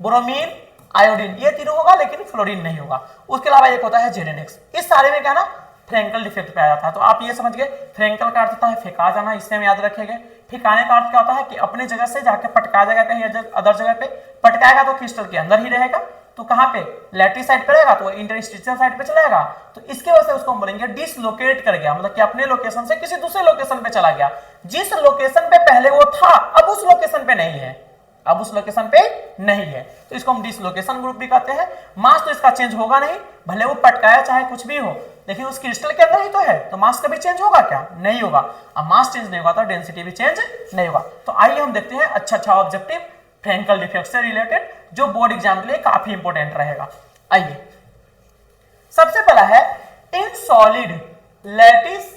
ब्रोमीन, आयोडीन, ये तीनों होगा लेकिन फ्लोरीन नहीं होगा। उसके अलावा एक होता है ZnX। इस सारे में क्या ना फ्रेंकल डिफेक्ट पे आ जाता है। तो आप ये समझ गए फ्रेंकल का अर्थ होता है फेंका जाना, इससे हम याद रखेंगे। ठिकाने का अर्थ क्या होता है कि अपने जगह से जाके पटका जाएगा कहीं अदर जगह पे। पटकाएगा तो क्रिस्टल के अंदर ही रहेगा, तो कहां पे, लैटिस साइड पे रहेगा, तो इंटरस्टिशियल साइड पे चलेगा। तो इसके वजह से उसको हम बोलेंगे डिसलोकेट कर गया, मतलब कि अपने लोकेशन से किसी दूसरे लोकेशन पे चला गया। जिस लोकेशन पे पहले वो था अब उस लोकेशन पे नहीं है, अब उस लोकेशन पे नहीं है, तो इसको हम डिसलोकेशन ग्रुप भी कहते हैं। मास तो इसका चेंज होगा नहीं, भले वो पटकाया चाहे कुछ भी हो, लेकिन उस क्रिस्टल के अंदर ही तो है, तो मास कभी चेंज होगा क्या, नहीं होगा। अब मास चेंज नहीं होगा तो डेंसिटी भी चेंज नहीं होगा। तो आइए हम देखते हैं अच्छा ऑब्जेक्टिव फ्रेंकल डिफेक्ट से रिलेटेड, जो बोर्ड एग्जाम के लिए काफी इंपॉर्टेंट रहेगा। आइए, सबसे पहला है in solid lattice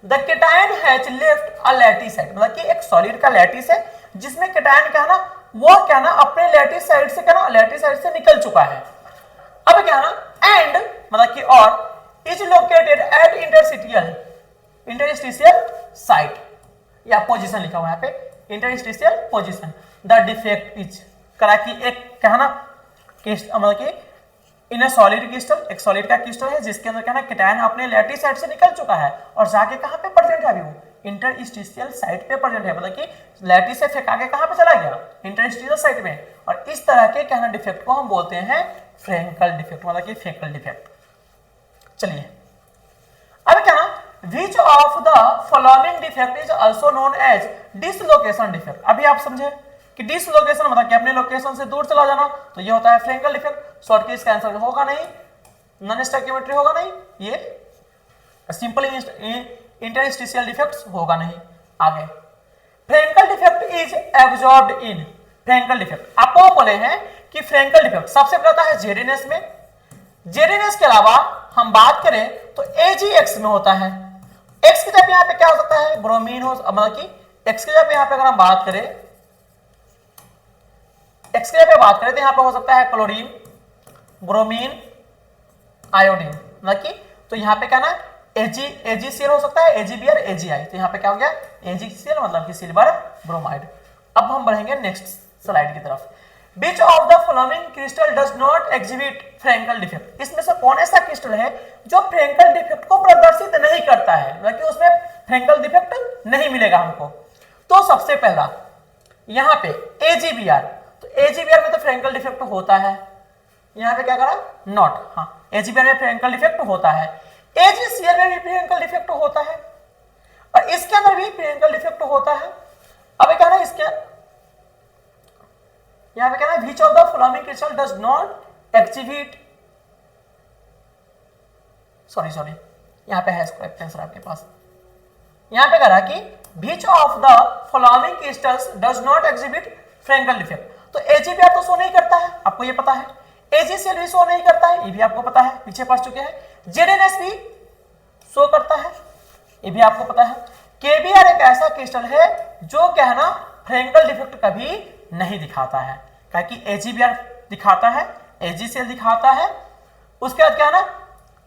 the cation has left a lattice side, मतलब कि एक सॉलिड का लैटिस है जिसमें केटायन क्या है ना, वो क्या ना अपने लैटिस साइड से क्या ना, लैटिस साइड से निकल चुका है। अब क्या ना, एंड मतलब कि और is located at interstitial site या पोजीशन लिखा हुआ है यहाँ पे, interstitial position. The defect is करा कि एक क्या है ना, मतलब कि इन सॉलिड क्रिस्टल, एक सॉलिड का क्रिस्टल है जिसके अंदर क्या ना केटायन अपने लैटिस साइड से निकल चुका है और जाके कहां पे प्रेजेंट है, अभी वो इंटरस्टिशियल साइट पे प्रेजेंट है, मतलब कि लैटिस से फेंका के कहां पे चला गया, इंटरस्टिशियल साइट में। और इस तरह के क्या ना डिफेक्ट को हम बोलते हैं फ्रेंकल डिफेक्ट, मतलब कि फेकल डिफेक्ट। चलिए, अब क्या ना, which of the following defect is also known as dislocation defect. अभी आप समझे कि डिसलोकेशन मतलब कि अपने लोकेशन से दूर चला जाना, तो ये होता है फ्रेंकल डिफेक्ट। शॉर्ट केस का आंसर होगा नहीं, नॉन स्टोइकियोमेट्री होगा नहीं, ये सिंपल इंटरस्टिशियल डिफेक्ट्स होगा नहीं। आगे, Frenkel defect is absorbed in, Frenkel defect आपको बोले हैं कि फ्रेंकल डिफेक्ट सबसे पहले आता है जेडीएनएस में। जेडीएनएस के अलावा हम बात करें तो एजीएक्स में होता है। एक्स की जगह यहाँ पे क्या हो सकता है, ब्रोमीन हो, मतलब कि एक्स की जगह यहाँ पे अगर हम बात करें, एक्स की जगह बात करें तो यहाँ पे हो सकता है क्लोरीन, ब्रोमीन, आयोडीन, मतलब कि तो यहाँ पे क्या ना एजीसीएल हो सकता है, एजीबीआर, एजीआई। तो यहाँ पे क्या हो गया, एजीसीएल मतलब कि सिल्वर ब्रोमाइड। अब हम बढ़ेंगे नेक्स्ट स्लाइड की तरफ। Which of the following crystal does not exhibit Frenkel defect, इसमें से कौन ऐसा क्रिस्टल है जो फ्रेंकल डिफेक्ट को प्रदर्शित नहीं करता है, मतलब कि उसमें फ्रेंकल डिफेक्ट नहीं मिलेगा हमको। तो सबसे पहला यहाँ पे एजीबीआर, तो एजीबीआर में तो फ्रेंकल डिफेक्ट होता है, यहाँ पे क्या करा, नॉट, हाँ एजीबीआर में फ्रेंकल डिफेक्ट होता है, एजीसीएल में भी फ्रेंकल डिफेक्ट होता है और इसके अंदर भी फ्रेंकल डिफेक्ट होता है। अब क्या है इसके यहाँ पे क्या है, which of the following crystal does not exhibit, sorry यहाँ पे है करेक्ट आंसर आपके पास। यहाँ पे कह रहा है कि which of the following crystals does not exhibit Frenkel defect. तो एजीबीआर तो शो नहीं करता है, आपको ये पता है, एजीसीएल भी शो नहीं करता है, ये भी आपको पता है, पीछे पढ़ चुके हैं। जेडएनएस भी शो करता है, ये भी आपको पता है। केबीआर एक ऐसा क्रिस्टल है जो क्या है ना फ्रेंकल डिफेक्ट कभी नहीं दिखाता है, क्योंकि एजीबीआर दिखाता है, एजीसीएल दिखाता है, उसके बाद क्या है ना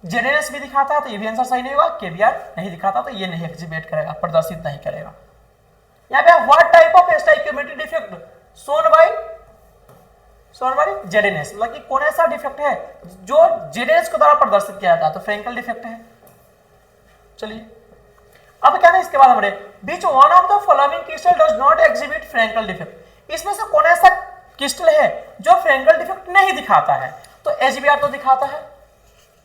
जेडएनएस भी दिखाता है, तो ये भी आंसर सही नहीं होगा। केबीआर नहीं दिखाता तो ये नहीं एग्जिबिट करेगा, प्रदर्शित नहीं करेगा। यहाँ पे what type of stoichiometry defect shown by ZnS, मतलब कि कौन ऐसा डिफेक्ट है जो जेडएनएस के द्वारा प्रदर्शित किया जाता है, तो फ्रेंकल डिफेक्ट है। चलिए, अब क्या है इसके बाद हमारे बीच one of the following crystal does not exhibit Frenkel defect, इसमें से कौन ऐसा क्रिस्टल है जो फ्रेंकल डिफेक्ट नहीं दिखाता है, तो एजीबीआर तो दिखाता है,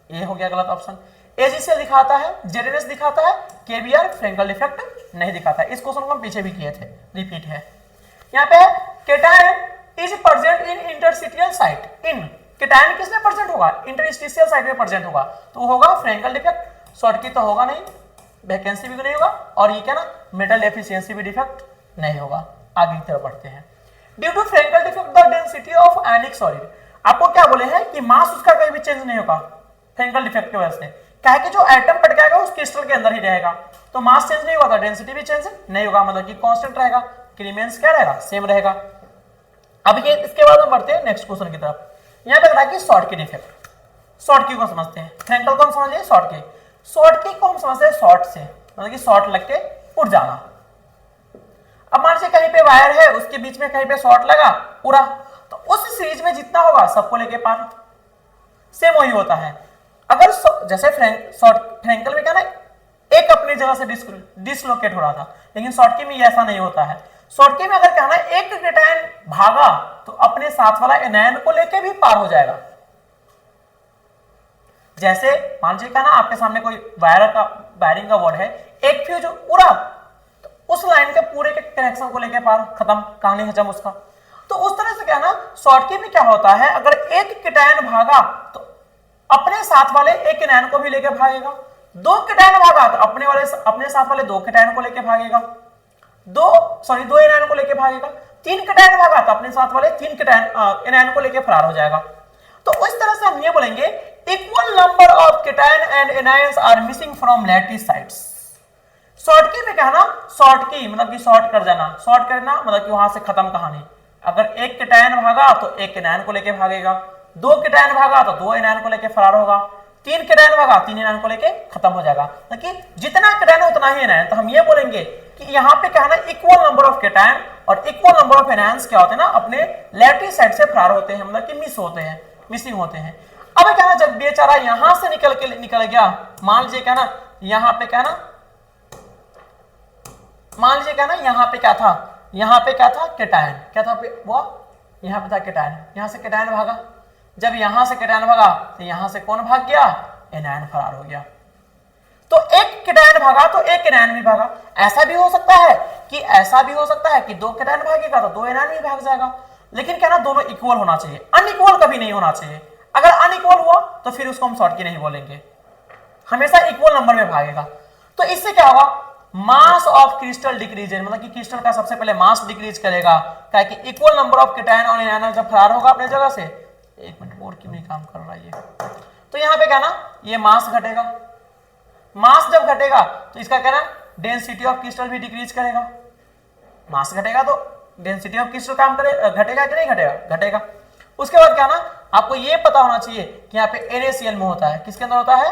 ये हो गया गलत ऑप्शन। एजीसीएल दिखाता है, जेडएनएस दिखाता है, केबीआर फ्रेंकल डिफेक्ट नहीं दिखाता है। इस क्वेश्चन को हम पीछे भी किए थे, रिपीट है। यहाँ पे cation is present in interstitial site, in cation किसमें प्रेजेंट होगा, इंटरस्टिशियल साइट में प्रेजेंट होगा, तो होगा फ्रेंकल डिफेक्ट। शॉर्ट की तो होगा नहीं, वैकेंसी भी नहीं होगा, और ये क्या ना मेटल एफिशिएंसी भी डिफेक्ट नहीं होगा। आगे की तरफ बढ़ते हैं। Due to Frenkel defect the density of ionic solid, आपको क्या बोले हैं कि मास उसका कहीं भी चेंज नहीं होगा फ्रेंकल डिफेक्ट की वजह से, क्या है कि जो एटम पटकाएगा उस क्रिस्टल के अंदर ही रहेगा, तो मास चेंज नहीं होगा तो डेंसिटी भी चेंज नहीं होगा, मतलब कि कांस्टेंट रहेगा, कि रिमेंस क्या रहेगा, सेम रहेगा। अब ये इसके बाद हम बढ़ते हैं नेक्स्ट क्वेश्चन की तरफ। यहाँ पे कहा कि शॉर्ट की डिफेक्ट, शॉर्ट की को समझते हैं, फ्रेंकल को हम समझ लिए, शॉर्ट की को हम समझते हैं शॉर्ट से, मतलब कि शॉर्ट लग के उड़ जाना। अब मान लीजिए कहीं पे वायर है, उसके बीच में कहीं पे शॉर्ट लगा, उड़ा, तो उस सीरीज में जितना होगा सबको लेके पार। सेम वही होता है। अगर जैसे फ्रैंकल में क्या ना एक अपनी जगह से डिसलोकेट हो रहा था, लेकिन शॉर्टकी में ऐसा नहीं होता है। शॉर्टकी में अगर क्या ना एक केटायन भागा तो अपने साथ वाला एनायन को लेके भी पार हो जाएगा। जैसे मान लीजिए क्या ना आपके सामने कोई वायरिंग का बोर्ड है, एक फ्यूज उड़ा तो उस लाइन के पूरे के कनेक्शन को लेके पार, खत्म, कहानी खत्म उसका। तो उस तरह से क्या ना शॉर्टकी में क्या होता है, अगर एक केटायन भागा तो अपने साथ वाले एक एनायन को भी लेके भागेगा। दो केटायन भागा तो अपने साथ वाले दो केटायन को लेके भागेगा। दो एनायन को लेके भागेगा। तीन केटायन भागा तो अपने साथ वाले तीन एनायन को लेके फरार हो जाएगा। तो उस तरह से हम ये बोलेंगे equal number of cation and anions are missing from lattice sides. Schottky में क्या है ना, शॉर्टकी मतलब कि शॉर्ट कर जाना, शॉर्ट करना मतलब कि वहां से खत्म कहानी। अगर एक केटायन भागा तो एक एनायन को लेके भागेगा, दो केटायन भागा तो दो एनायन को लेके फरार होगा, तीन केटायन भागा तीन एनायन को लेके खत्म हो जाएगा। मतलब जितना केटायन उतना ही एनायन। तो हम ये बोलेंगे कि यहाँ पे क्या है ना इक्वल नंबर ऑफ केटायन और इक्वल नंबर ऑफ एनायंस क्या होते हैं ना अपने लैटिस साइड से फरार होते हैं, मतलब कि मिस होते हैं, मिसिंग होते हैं। अब क्या ना जब बेचारा यहां से निकल गया, मान लीजिए क्या ना यहां पे क्या ना, मान लीजिए क्या ना यहां पे क्या था, यहां पे क्या था केटायन, क्या था वो यहां पे था केटायन, यहां से केटायन भागा। जब यहां से केटायन भागा तो यहां से कौन भाग गया, एनायन फरार हो गया। तो एक केटायन भागा तो एक एनायन भी भागा। ऐसा भी हो सकता है कि दो केटायन भागेगा तो दो एनायन भी भाग जाएगा। लेकिन क्या ना दोनों इक्वल होना चाहिए, अनइक्वल कभी नहीं होना चाहिए। अगर अनइक्वल हुआ तो फिर उसको हम शॉर्टकी नहीं बोलेंगे, हमेशा इक्वल नंबर में भागेगा। तो इससे क्या होगा, मास ऑफ क्रिस्टल डिक्रीज, मतलब कि क्रिस्टल का सबसे पहले मास डिक्रीज करेगा, क्या कि इक्वल नंबर ऑफ केटायन और एनायन जब फरार होगा अपने जगह से। एक मिनट और क्यों नहीं काम कर रहा है, तो यहां पे क्या ना ये मास घटेगा। मास जब घटेगा तो इसका क्या ना डेंसिटी ऑफ क्रिस्टल भी डिक्रीज करेगा। मास घटेगा तो डेंसिटी ऑफ क्रिस्टल काम करे, घटेगा कि नहीं घटेगा, घटेगा। उसके बाद क्या ना आपको ये पता होना चाहिए कि यहाँ पे NaCl में होता है, किसके अंदर होता है,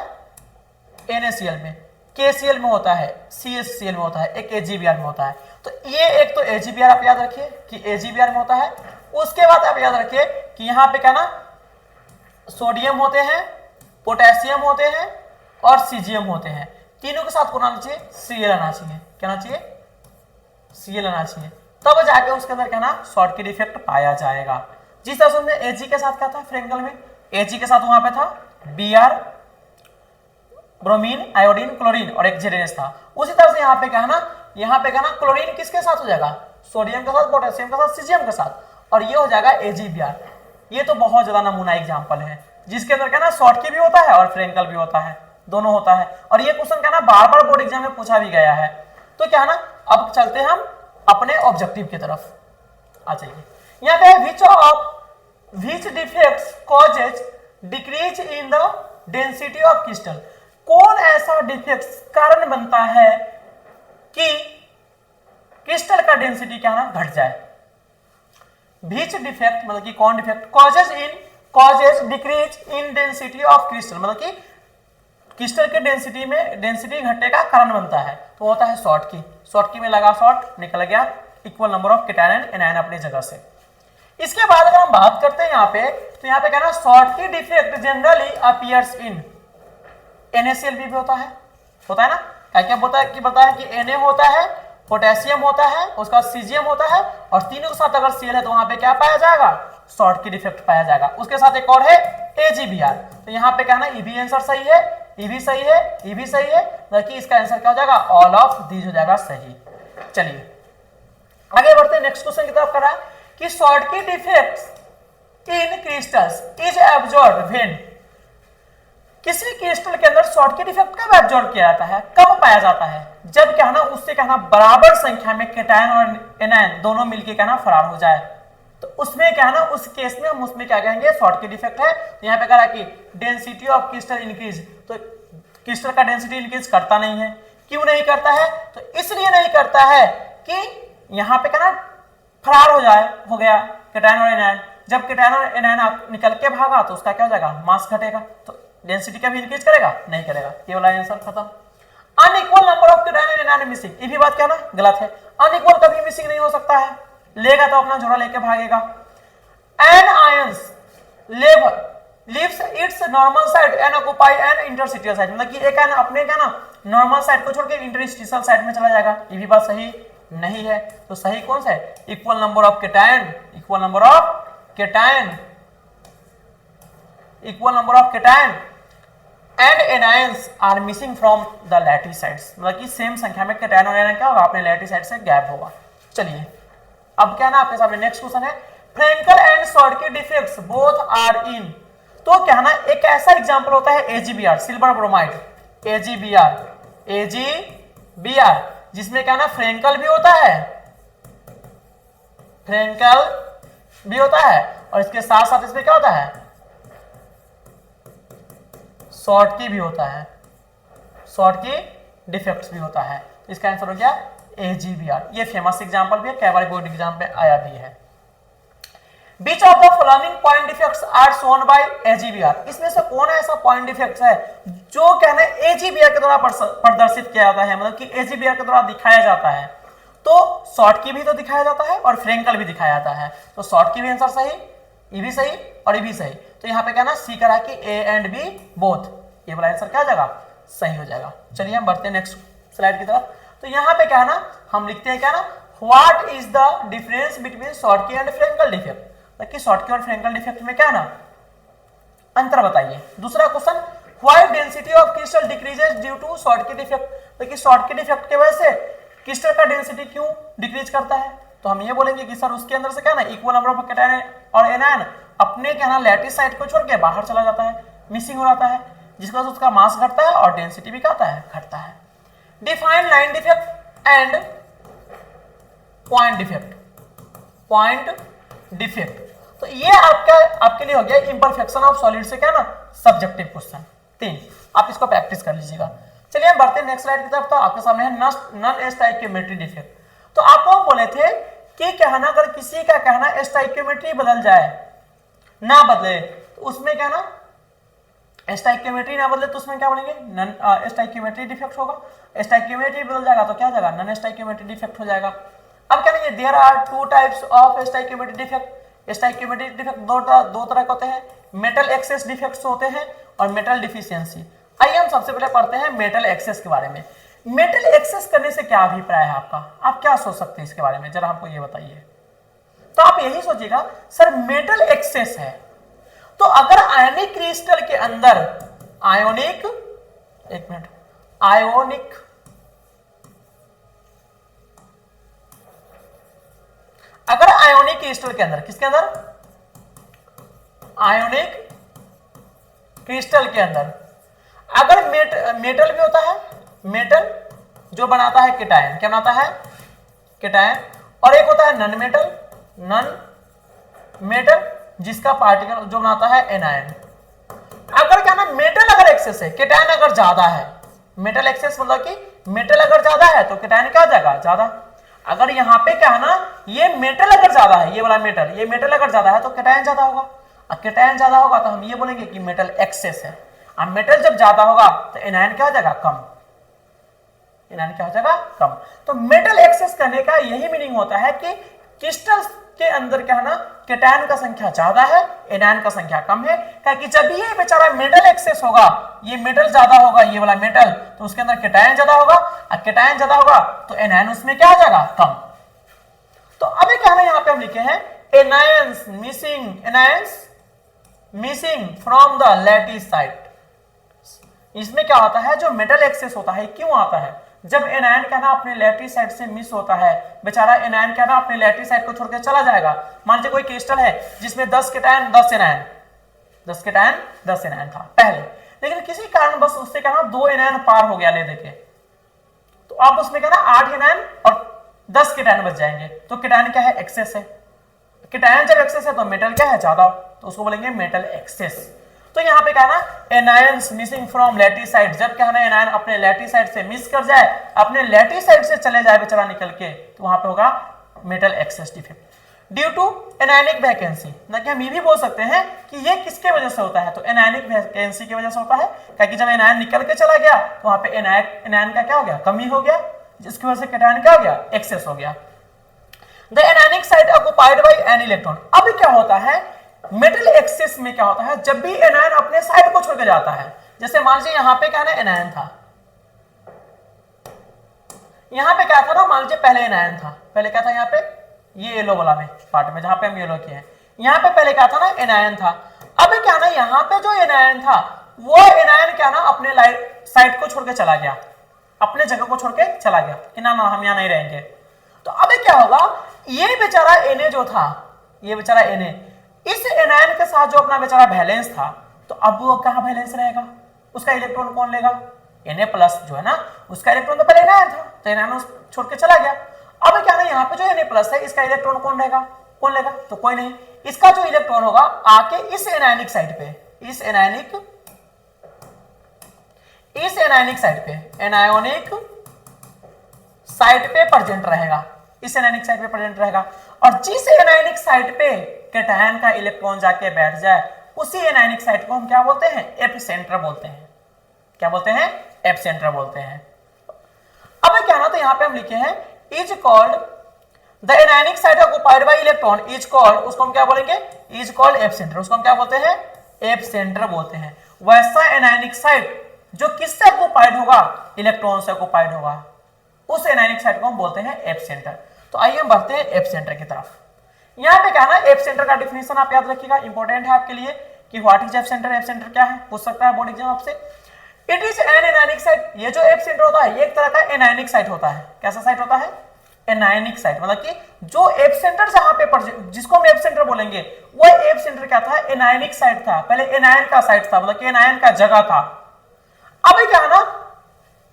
NaCl में, KCl में होता है, CHCl में होता है, एक AgBr में होता है। तो ये एक तो AgBr आप याद रखिए कि AgBr में होता है। उसके बाद आप याद रखिए कि यहाँ पे क्या ना सोडियम होते हैं, पोटेशियम होते हैं और सीजियम होते हैं। तीनों के साथ कौन आना चाहिए, Cl आना चाहिए। क्या आना चाहिए, Cl आना चाहिए। तब जाके उसके अंदर क्या ना शॉर्टकी इफेक्ट पाया जाएगा। जिस तरह से Ag के साथ क्या था फ्रेंकल में, Ag के साथ वहां पे था Br, ब्रोमीन, आयोडीन, क्लोरीन और एक ZnS था। उसी तरह से यहाँ पे क्या है ना, यहाँ पे क्या ना क्लोरीन किसके साथ हो जाएगा, सोडियम के साथ, पोटेशियम के साथ, सीजियम के साथ, और ये हो जाएगा AgBr। ये तो बहुत ज्यादा नमूना एग्जाम्पल है जिसके अंदर क्या ना शॉर्टकी भी होता है और फ्रेंकल भी होता है, दोनों होता है। और ये क्वेश्चन क्या ना बार बार बोर्ड एग्जाम में पूछा भी गया है। तो क्या है ना अब चलते हैं हम अपने ऑब्जेक्टिव की तरफ आ जाइए। यहाँ पे which defects causes decrease in the density of crystal, कौन ऐसा डिफेक्ट्स कारण बनता है कि क्रिस्टल का डेंसिटी क्या ना घट जाए। which डिफेक्ट मतलब कि कौन defect causes decrease in density of crystal, मतलब कि क्रिस्टल के डेंसिटी घटने का कारण बनता है। तो होता है शॉर्टकी, शॉर्टकी में लगा शॉर्ट, निकल गया equal number of cation and anion अपनी जगह से। इसके बाद अगर हम बात करते हैं यहाँ पे, तो यहाँ पे क्या ना शॉर्टकी डिफेक्ट जनरली अपीयर्स इन NaCl भी होता है ना, क्या बोलता है कि बताया कि Na होता है, पोटेशियम होता है, उसका सीजियम होता है, और तीनों के साथ अगर Cl है तो वहां पे क्या पाया जाएगा, शॉर्टकी डिफेक्ट पाया जाएगा। उसके साथ एक और है AgBr। तो यहाँ पे क्या ना E आंसर सही है, E भी सही है, E भी सही है, बल्कि इसका आंसर क्या हो जाएगा, ऑल ऑफ दीज हो जाएगा सही। चलिए आगे बढ़ते हैं, नेक्स्ट क्वेश्चन की तरफ कर रहा है कि Schottky defects in crystals is absorbed when, किसी क्रिस्टल के अंदर शॉर्टकी डिफेक्ट कब एब्जॉर्ब किया जाता है, कब पाया जाता है, जब क्या है ना उससे क्या ना बराबर संख्या में केटायन और एनायन दोनों मिलके क्या ना फरार हो जाए। तो उसमें क्या है ना उस केस में हम उसमें क्या कहेंगे, शॉर्टकी डिफेक्ट है। तो यहाँ पे कह रहा है कि डेंसिटी ऑफ क्रिस्टल इंक्रीज, तो क्रिस्टल का डेंसिटी इंक्रीज करता नहीं है। क्यों नहीं करता है, तो इसलिए नहीं करता है कि यहाँ पे क्या ना फरार हो गया केटायन और एनायन। जब केटायन और एनायन निकल के भागा तो उसका क्या हो जाएगा, मास घटेगा, तो डेंसिटी का भी इंक्रीज करेगा, नहीं करेगा। ये वाला आंसर खत्म। Unequal number of cation and missing, ये भी बात क्या ना गलत है। अनइक्वल कभी मिसिंग नहीं हो सकता है, लेगा तो अपना जोड़ा लेके भागेगा। Anions leaves its normal side and occupy an interstitial side, मतलब कि एक एन अपने क्या ना नॉर्मल साइड को छोड़ के इंटरस्टिशियल साइड में चला जाएगा, ये भी बात सही नहीं है। तो सही कौन सा है? Equal number of cation, equal number of cation, equal number of cation and anions are missing from the lattice sides, मतलब कि सेम संख्या में केटायन और एनायन क्या होगा? अपने लैटिस साइड से गैप होगा। चलिए अब क्या ना आपके सामने नेक्स्ट क्वेश्चन है, Frenkel and Schottky defects both are in. तो क्या ना एक ऐसा एग्जांपल होता है A G B R, silver bromide, A G B R, A G B R, जिसमें क्या ना फ्रैंकल भी होता है, फ्रैंकल भी होता है और इसके साथ साथ इसमें क्या होता है? शॉर्टकी भी होता है, शॉर्टकी डिफेक्ट्स भी होता है। इसका आंसर हो गया एजीबीआर। ये फेमस एग्जांपल भी है, कई बार बोर्ड एग्जाम में आया भी है। Which of the following point defects are shown by AGBR? इसमें से कौन ऐसा पॉइंट डिफेक्ट्स है जो कहना है AGBR के द्वारा प्रदर्शित किया जाता है, मतलब कि AGBR के द्वारा दिखाया जाता है? तो शॉर्ट की भी तो दिखाया जाता है और फ्रैंकल भी दिखाया जाता है, तो शॉर्ट की भी आंसर सही, ये भी सही और ये भी सही। तो यहाँ पे क्या ना सी करा कि ए एंड बी बोथ, ये वाला आंसर क्या हो जाएगा? सही हो जाएगा। चलिए हम बढ़ते हैं नेक्स्ट स्लाइड की तरफ। तो यहाँ पे क्या है ना हम लिखते हैं क्या ना, what is the difference between Schottky and Frenkel defect, कि शॉर्टकी और फ्रैंकल डिफेक्ट में क्या ना अंतर बताइए। दूसरा question, why density of crystal decreases due to Schottky defect, कि शॉर्टकी डिफेक्ट की वजह से क्रिस्टल का डेंसिटी क्यों डिक्रीज करता है? तो हम ये बोलेंगे कि सर उसके अंदर से क्या ना इक्वल नंबर ऑफ केटायन और एनायन अपने क्या ना लैटिस साइड को छोड़ के बाहर चला जाता है, मिसिंग हो जाता है, जिसकी वजह से उसका मास घटता है और डेंसिटी भी क्या होता है? घटता है। Define line defect and point defect, point defect. तो ये आपके लिए हो गया इम्परफेक्शन ऑफ सॉलिड से क्या ना सब्जेक्टिव क्वेश्चन 3, आप इसको प्रैक्टिस कर लीजिएगा। चलिए हम बढ़ते हैं नेक्स्ट स्लाइड की तरफ। तो आपके सामने है नॉन स्टोइकियोमेट्री डिफेक्ट। तो आपको हम बोले थे कि कहना अगर किसी का कहना स्टोइकियोमेट्री बदल जाए, ना बदले, तो उसमें क्या ना स्टोइकियोमेट्री ना बदले तो उसमें क्या बोलेंगे? नॉन स्टोइकियोमेट्री डिफेक्ट होगा। स्टोइकियोमेट्री बदल जाएगा तो क्या हो जाएगा? नॉन स्टोइकियोमेट्री डिफेक्ट हो जाएगा। अब क्या नहीं, there are 2 types of stoichiometry defect. Stoichiometry defect दो तरह के होते हैं, मेटल एक्सेस डिफेक्ट्स होते हैं और मेटल डिफिशियंसी। आइए हम सबसे पहले पढ़ते हैं मेटल एक्सेस के बारे में। मेटल एक्सेस करने से क्या अभिप्राय है आपका? आप क्या सोच सकते हैं इसके बारे में, जरा हमको ये बताइए। तो आप यही सोचिएगा सर मेटल एक्सेस है तो अगर आयनिक क्रिस्टल के अंदर आयोनिक, एक मिनट, आयोनिक अगर आयोनिक क्रिस्टल के अंदर, किसके अंदर? आयोनिक क्रिस्टल के अंदर अगर मेटल भी होता है, मेटल जो बनाता है केटायन, क्या बनाता है? केटायन। और एक होता है नॉन मेटल, नॉन मेटल जिसका पार्टिकल जो बनाता है एनायन। अगर क्या ना मेटल अगर एक्सेस है, केटायन अगर ज्यादा है, मेटल एक्सेस मतलब कि मेटल अगर ज्यादा है तो केटायन क्या हो जाएगा? ज्यादा। अगर यहाँ पे क्या है ना ये मेटल अगर ज्यादा है, ये वाला मेटल, ये मेटल अगर ज्यादा है तो केटायन ज्यादा होगा। अब केटायन ज्यादा होगा तो हम ये बोलेंगे कि मेटल एक्सेस है। अब मेटल जब ज्यादा होगा तो एनायन क्या हो जाएगा? कम। एनायन क्या हो जाएगा? कम। तो मेटल एक्सेस करने का यही मीनिंग होता है कि क्रिस्टल के अंदर क्या है ना केटायन का संख्या ज्यादा है, एनायन का संख्या कम है। क्योंकि जब ये बेचारा मेटल एक्सेस होगा, ये मेटल ज्यादा होगा, ये वाला मेटल, तो उसके अंदर केटायन ज्यादा होगा, और केटायन ज्यादा होगा तो एनायन उसमें क्या हो जाएगा? कम। तो अभी क्या है यहाँ पे हम लिखे हैं anions missing, anions missing from the lattice side. इसमें क्या होता है, जो मेटल एक्सेस होता है क्यों आता है? जब एनायन क्या ना अपने लैटिस साइड से मिस होता है, बेचारा एनायन क्या ना अपने लैटिस साइड को छोड़ के चला जाएगा। मान लीजिए कोई क्रिस्टल है जिसमें 10 केटायन 10 एनायन, 10 केटायन 10 एनायन था पहले, लेकिन किसी कारण बस उससे क्या ना 2 एनायन पार हो गया ले देके, तो अब उसमें क्या ना 8 एनायन और 10 केटायन बच जाएंगे। तो केटायन क्या है? एक्सेस है। केटायन जब एक्सेस है तो मेटल क्या है? ज्यादा, तो उसको बोलेंगे मेटल एक्सेस। तो यहाँ पे क्या ना anions missing from lattice side, जब क्या ना एनायन अपने लैटिस साइड से मिस कर जाए, अपने लैटिस साइड से चले जाए बेचारा निकल के, तो वहां पे होगा metal excess defect due to anionic vacancy. ना कि हम ये भी बोल सकते हैं कि ये किसके वजह से होता है? तो एनायनिक वैकेंसी की वजह से होता है, क्योंकि जब एनायन निकल के चला गया तो वहां पे एनायन का क्या हो गया? कमी हो गया। जिसकी वजह से कैटायन क्या हो गया, एक्सेस हो गया। The anionic site occupied by an electron. अब क्या होता है मेटल एक्सेस में, क्या होता है जब भी एनायन अपने साइड को छोड़ के जाता है, जैसे मान लीजिए यहां पे क्या ना एनायन था, यहां पे क्या था ना, मान लीजिए पहले एनायन था, पहले क्या था यहाँ पे, ये येलो वाला में पार्ट में जहां पे हम येलो किए हैं, यहां पे पहले क्या था ना एनायन था। अब क्या ना यहाँ पे जो एनायन था वो एनायन क्या ना अपने साइड को छोड़ के चला गया, अपने जगह को छोड़ के चला गया कि ना हम यहाँ नहीं रहेंगे। तो अब क्या होगा, ये बेचारा Na जो था, ये बेचारा Na, इस एनायन के साथ जो अपना बेचारा बैलेंस था, तो अब वो कहाँ बैलेंस रहेगा, उसका इलेक्ट्रॉन कौन लेगा, Na प्लस जो है ना, उसका इलेक्ट्रॉन तो पहले एनायन था, तो एनायन छोड़ के चला गया। अब क्या ना यहाँ पे जो Na प्लस है इसका इलेक्ट्रॉन कौन लेगा, कौन लेगा, तो कोई नहीं, इसका जो इलेक्ट्रॉन होगा आके इस एनायनिक साइड पे, इस एनायनिक साइड पे, एनायोनिक साइड पे प्रेजेंट रहेगा, इस एनायनिक साइड पे प्रेजेंट रहेगा। और जिस एनायनिक साइड पे कैटायन का इलेक्ट्रॉन जाके बैठ जाए, उसी एनायनिक साइड को हम क्या बोलते हैं, एपिसेंटर बोलते हैं। क्या बोलते हैं, एपिसेंटर बोलते हैं। अब क्या ना, तो यहां पे हम लिखे हैं is called the anionic site occupied by electron is called, उसको हम क्या बोलेंगे, इज कॉल्ड एपिसेंटर, उसको हम क्या बोलते हैं, एपिसेंटर बोलते हैं। वैसा एनायनिक साइट जो किससे ऑक्युपाइड होगा, इलेक्ट्रॉन से ऑक्युपाइड होगा, उस एनायनिक साइट को हम बोलते हैं एपिसेंटर। तो आइए हम बढ़ते हैं एपिसेंटर की तरफ। यहाँ पे क्या ना, एपिसेंटर का डिफिनेशन आप याद रखिएगा, इंपॉर्टेंट है आपके लिए कि व्हाट इज एपिसेंटर, एपिसेंटर क्या है, पूछ सकता है बोर्ड एग्जाम आपसे। It is an anionic site, ये जो एपिसेंटर होता है ये एक तरह का एनायनिक साइट होता है। कैसा साइट होता है, एनायनिक साइट, मतलब कि जो एपिसेंटर जहां पे जिसको हम एपिसेंटर बोलेंगे, वो एपिसेंटर क्या था, एनायनिक साइट था, पहले एनायन का साइट था, मतलब कि एनायन का जगह था। अब क्या है ना,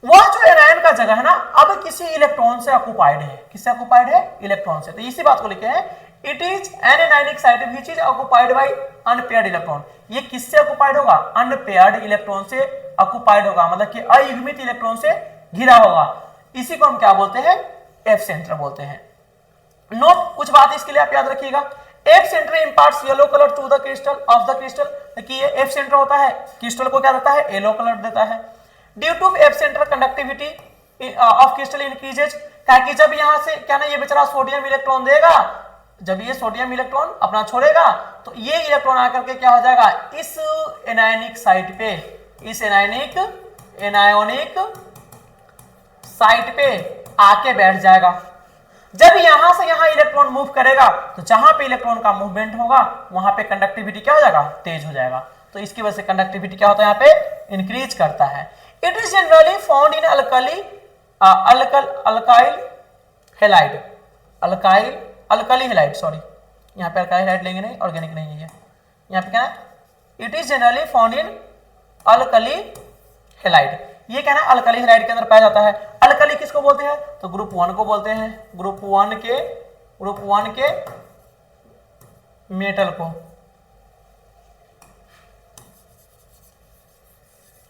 वह जो एनायन का जगह है ना, अब किसी इलेक्ट्रॉन से ऑक्युपाइड है, किससे ऑक्युपाइड है, इलेक्ट्रॉन से। तो इसी बात को लिखे हैं it is an anionic site which is occupied by unpaired electron. ये किससे ऑक्युपाइड होगा, अनपेयर्ड इलेक्ट्रॉन से ऑक्युपाइड होगा, मतलब कि अयुग्मित इलेक्ट्रॉन से घिरा होगा। इसी को हम क्या बोलते हैं, एपिसेंटर बोलते हैं। नोट, कुछ बात इसके लिए आप याद रखिएगा, epicentre imparts yellow colour to the crystal of the crystal, कि ये एपिसेंटर होता है, क्रिस्टल को क्या देता है, येलो कलर देता है। Due to epicentre conductivity of crystal increases, ताकि जब यहां से क्या ना ये बेचारा सोडियम इलेक्ट्रॉन देगा, जब ये सोडियम इलेक्ट्रॉन अपना छोड़ेगा, तो ये इलेक्ट्रॉन आकर के क्या हो जाएगा, इस एनायनिक साइट पे, इस एनायोनिक साइट पे आके बैठ जाएगा। जब यहां से यहां इलेक्ट्रॉन मूव करेगा, तो जहां पे इलेक्ट्रॉन का मूवमेंट होगा वहां पे कंडक्टिविटी क्या हो जाएगा, तेज हो जाएगा। तो इसकी वजह से कंडक्टिविटी क्या होता है, यहाँ पे इंक्रीज करता है। It is generally found in alkyl halide, alkali halide, sorry यहाँ पे अल्काइल हैलाइड लेंगे नहीं, ऑर्गेनिक नहीं है, यहाँ पे क्या है, it is generally found in alkali halide. ये क्या ना अल्काली हैलाइड के अंदर पाया जाता है। अल्काली किसको बोलते हैं, तो ग्रुप 1 को बोलते हैं, ग्रुप 1 के मेटल को,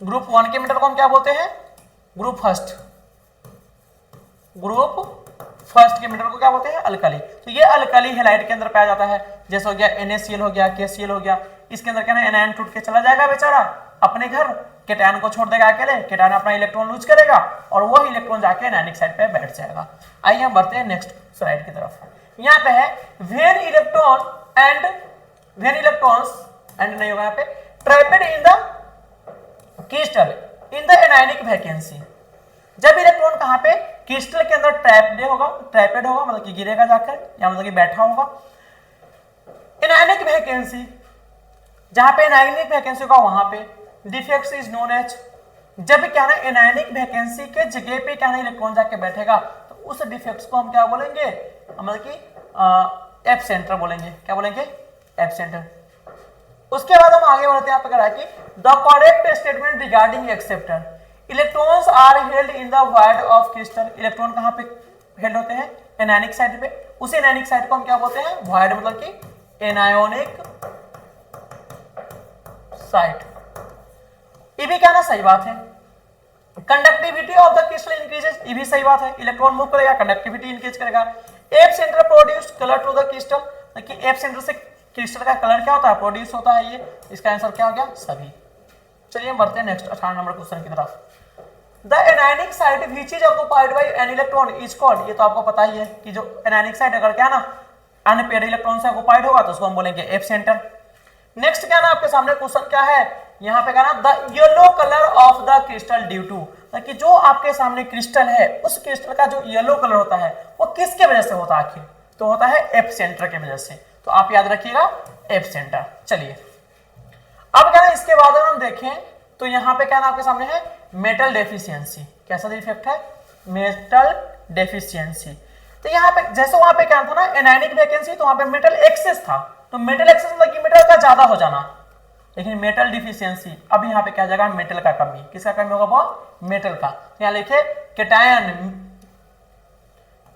ग्रुप 1 के मेटल को हम क्या बोलते हैं, ग्रुप फर्स्ट के मेटल को क्या बोलते हैं, अल्काली। तो ये अल्काली हैलाइड के अंदर पाया जाता है। जैसे हो गया NaCl हो गया, KCl हो गया, इसके अंदर क्या ना एनायन टूट के चला जाएगा बेचारा अपने घर, कैटायन को छोड़ देगा अकेले, कैटायन अपना इलेक्ट्रॉन लूज करेगा और वह इलेक्ट्रॉन जाके एनायनिक साइड पे बैठ जाएगा। आइए हम बढ़ते हैं नेक्स्ट स्लाइड की तरफ। यहाँ पे है वेन इलेक्ट्रॉन्स एंड नहीं होगा यहाँ पे, trapped in the crystal in the anionic vacancy. जब इलेक्ट्रॉन कहां पे, क्रिस्टल के अंदर ट्रैपेड होगा मतलब कि गिरेगा जाकर, या मतलब कि बैठा होगा। एनायनिक वैकेंसी, जहां पे एनायनिक वैकेंसी होगा वहां पे डिफेक्ट इज नोन एज। जब क्या ना एनायनिक वैकेंसी के जगह पे क्या ना इलेक्ट्रॉन जाके बैठेगा, तो उस डिफेक्ट्स को हम क्या बोलेंगे, मतलब कि एपिसेंटर बोलेंगे। क्या बोलेंगे, एपिसेंटर। उसके बाद हम आगे बढ़ते हैं, आप अगर कि the correct statement regarding acceptor, electrons are held in the void of crystal. Electron कहां पे हेल्ड होते हैं, एनायनिक साइड पे। उस एनायनिक साइड को हम क्या बोलते हैं, वॉइड, मतलब कि एनायोनिक साइट। ये भी क्या ना सही बात है। Conductivity of the crystal increases, ये भी सही बात है, इलेक्ट्रॉन मूव करेगा, कंडक्टिविटी इंक्रीज करेगा। Epicentre produce colour to the crystal, कि एपिसेंटर से क्रिस्टल का कलर क्या होता है, प्रोड्यूस होता है। ये इसका आंसर क्या हो गया, सभी। चलिए हम बढ़ते हैं नेक्स्ट 18 नंबर क्वेश्चन की तरफ। The anionic site which is occupied by an electron is called, ये तो आपको पता ही है कि जो एनायनिक साइट अगर क्या ना अनपेयर्ड इलेक्ट्रॉन से ऑक्युपाइड होगा तो उसको हम बोलेंगे एफ सेंटर। नेक्स्ट क्या ना आपके सामने क्वेश्चन क्या है यहाँ पे, क्या ना the yellow colour of the crystal due to, कि जो आपके सामने क्रिस्टल है उस क्रिस्टल का जो येलो कलर होता है वो किसके वजह से होता है आखिर, तो होता है एफ सेंटर के वजह से, तो आप याद रखिएगा एफ सेंटर। चलिए अब क्या ना इसके बाद अगर हम देखें तो यहाँ पे क्या ना आपके सामने है मेटल डेफिशिएंसी, कैसा डिफेक्ट है मेटल डेफिशिएंसी। तो यहाँ पे जैसे वहां पे क्या था ना एनायनिक वैकेंसी, तो वहां पे मेटल एक्सेस था, तो मेटल एक्सेस मतलब कि मेटल का ज्यादा हो जाना, लेकिन मेटल डिफिशियंसी अब यहाँ पे क्या जाएगा मेटल का कमी, किसका कमी होगा वो मेटल का। तो यहाँ लिखे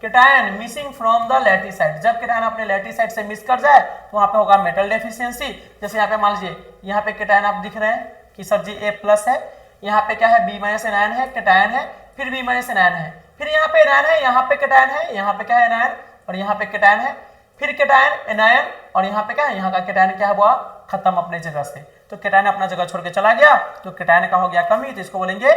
केटायन मिसिंग फ्रॉम द लैटिसाइड, जब केटायन अपने लैटिसाइड से मिस कर जाए तो वहां पे होगा मेटल डेफिशिएंसी। जैसे यहाँ पे मान लीजिए यहाँ पे केटायन आप दिख रहे हैं कि सर जी ए प्लस है, यहाँ पे क्या है बी माइनस एनायन है, केटायन है, फिर बी माइनस एनायन है, फिर यहाँ पे एनायन है, यहाँ पे केटायन है, यहाँ पे क्या है एनायन और यहाँ पे केटायन है, फिर केटायन एनायन और यहाँ पे क्या है यहाँ का केटायन क्या हुआ खत्म अपने जगह से, तो केटायन अपना जगह छोड़ के चला गया, तो केटायन का हो गया कमी, तो इसको बोलेंगे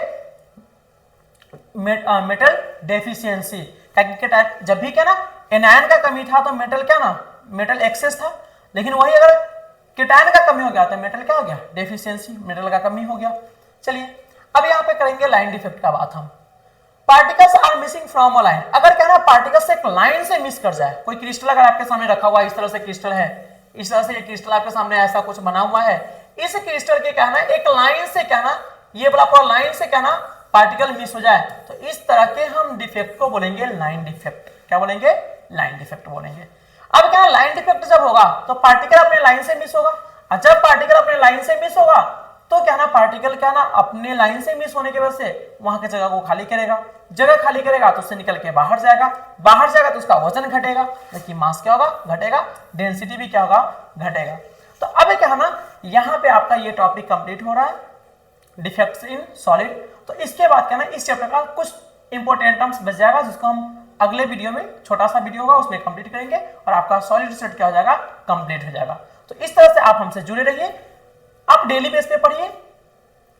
मेटल डेफिशिएंसी। केटायन जब भी क्या ना एनायन का कमी था तो मेटल क्या ना मेटल एक्सेस था, लेकिन वही अगर केटायन का कमी हो गया तो मेटल क्या हो गया डेफिशिएंसी, मेटल का कमी हो गया। चलिए अब यहाँ पे करेंगे लाइन डिफेक्ट का बात हम। Particles are missing from a line, अगर क्या ना पार्टिकल्स एक लाइन से मिस कर जाए, कोई क्रिस्टल अगर आपके सामने रखा हुआ इस तरह से क्रिस्टल है, इस तरह से ये क्रिस्टल आपके सामने ऐसा कुछ बना हुआ है, इस क्रिस्टल के क्या ना एक लाइन से क्या ना ये वाला पूरा लाइन से क्या ना पार्टिकल मिस हो जाए, तो इस तरह के हम डिफेक्ट को बोलेंगे लाइन डिफेक्ट। क्या बोलेंगे लाइन डिफेक्ट बोलेंगे। अब क्या लाइन डिफेक्ट जब होगा तो पार्टिकल अपने लाइन से मिस होगा, और जब पार्टिकल अपने लाइन से मिस होगा तो क्या ना पार्टिकल क्या ना अपने लाइन से मिस होने की वजह से वहां की जगह को खाली करेगा, जगह खाली करेगा तो उससे निकल के बाहर जाएगा, बाहर जाएगा तो उसका वजन घटेगा, लेकिन मास क्या होगा घटेगा, डेंसिटी भी क्या होगा घटेगा। तो अब क्या है ना यहाँ पे आपका ये टॉपिक कंप्लीट हो रहा है डिफेक्ट्स इन सॉलिड। तो इसके बाद क्या ना इस चैप्टर का कुछ इंपॉर्टेंट टर्म्स बच जाएगा जिसको हम अगले वीडियो में छोटा सा वीडियो होगा उसमें कंप्लीट करेंगे और आपका सॉलिड सेट क्या हो जाएगा कंप्लीट हो जाएगा। तो इस तरह से आप हमसे जुड़े रहिए, आप डेली बेस पे पढ़िए,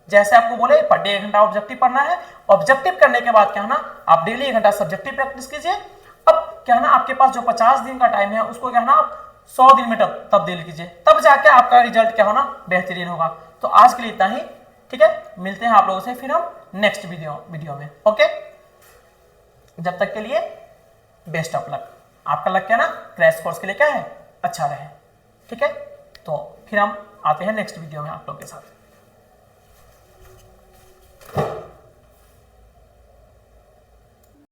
जैसे आपको बोले पर डे 1 घंटा ऑब्जेक्टिव पढ़ना है, ऑब्जेक्टिव करने के बाद क्या है ना आप डेली 1 घंटा सब्जेक्टिव प्रैक्टिस कीजिए। अब क्या है ना आपके पास जो 50 दिन का टाइम है उसको क्या है ना आप 100 दिन में तब्दील कीजिए, तब जाके आपका रिजल्ट क्या होना बेहतरीन होगा। तो आज के लिए इतना ही, ठीक है, मिलते हैं आप लोगों से फिर हम नेक्स्ट वीडियो में। ओके, जब तक के लिए बेस्ट ऑफ लक। आपका लक क्या ना क्रैश कोर्स के लिए क्या है अच्छा रहे, ठीक है। तो फिर हम आते हैं नेक्स्ट वीडियो में आप लोगों के साथ।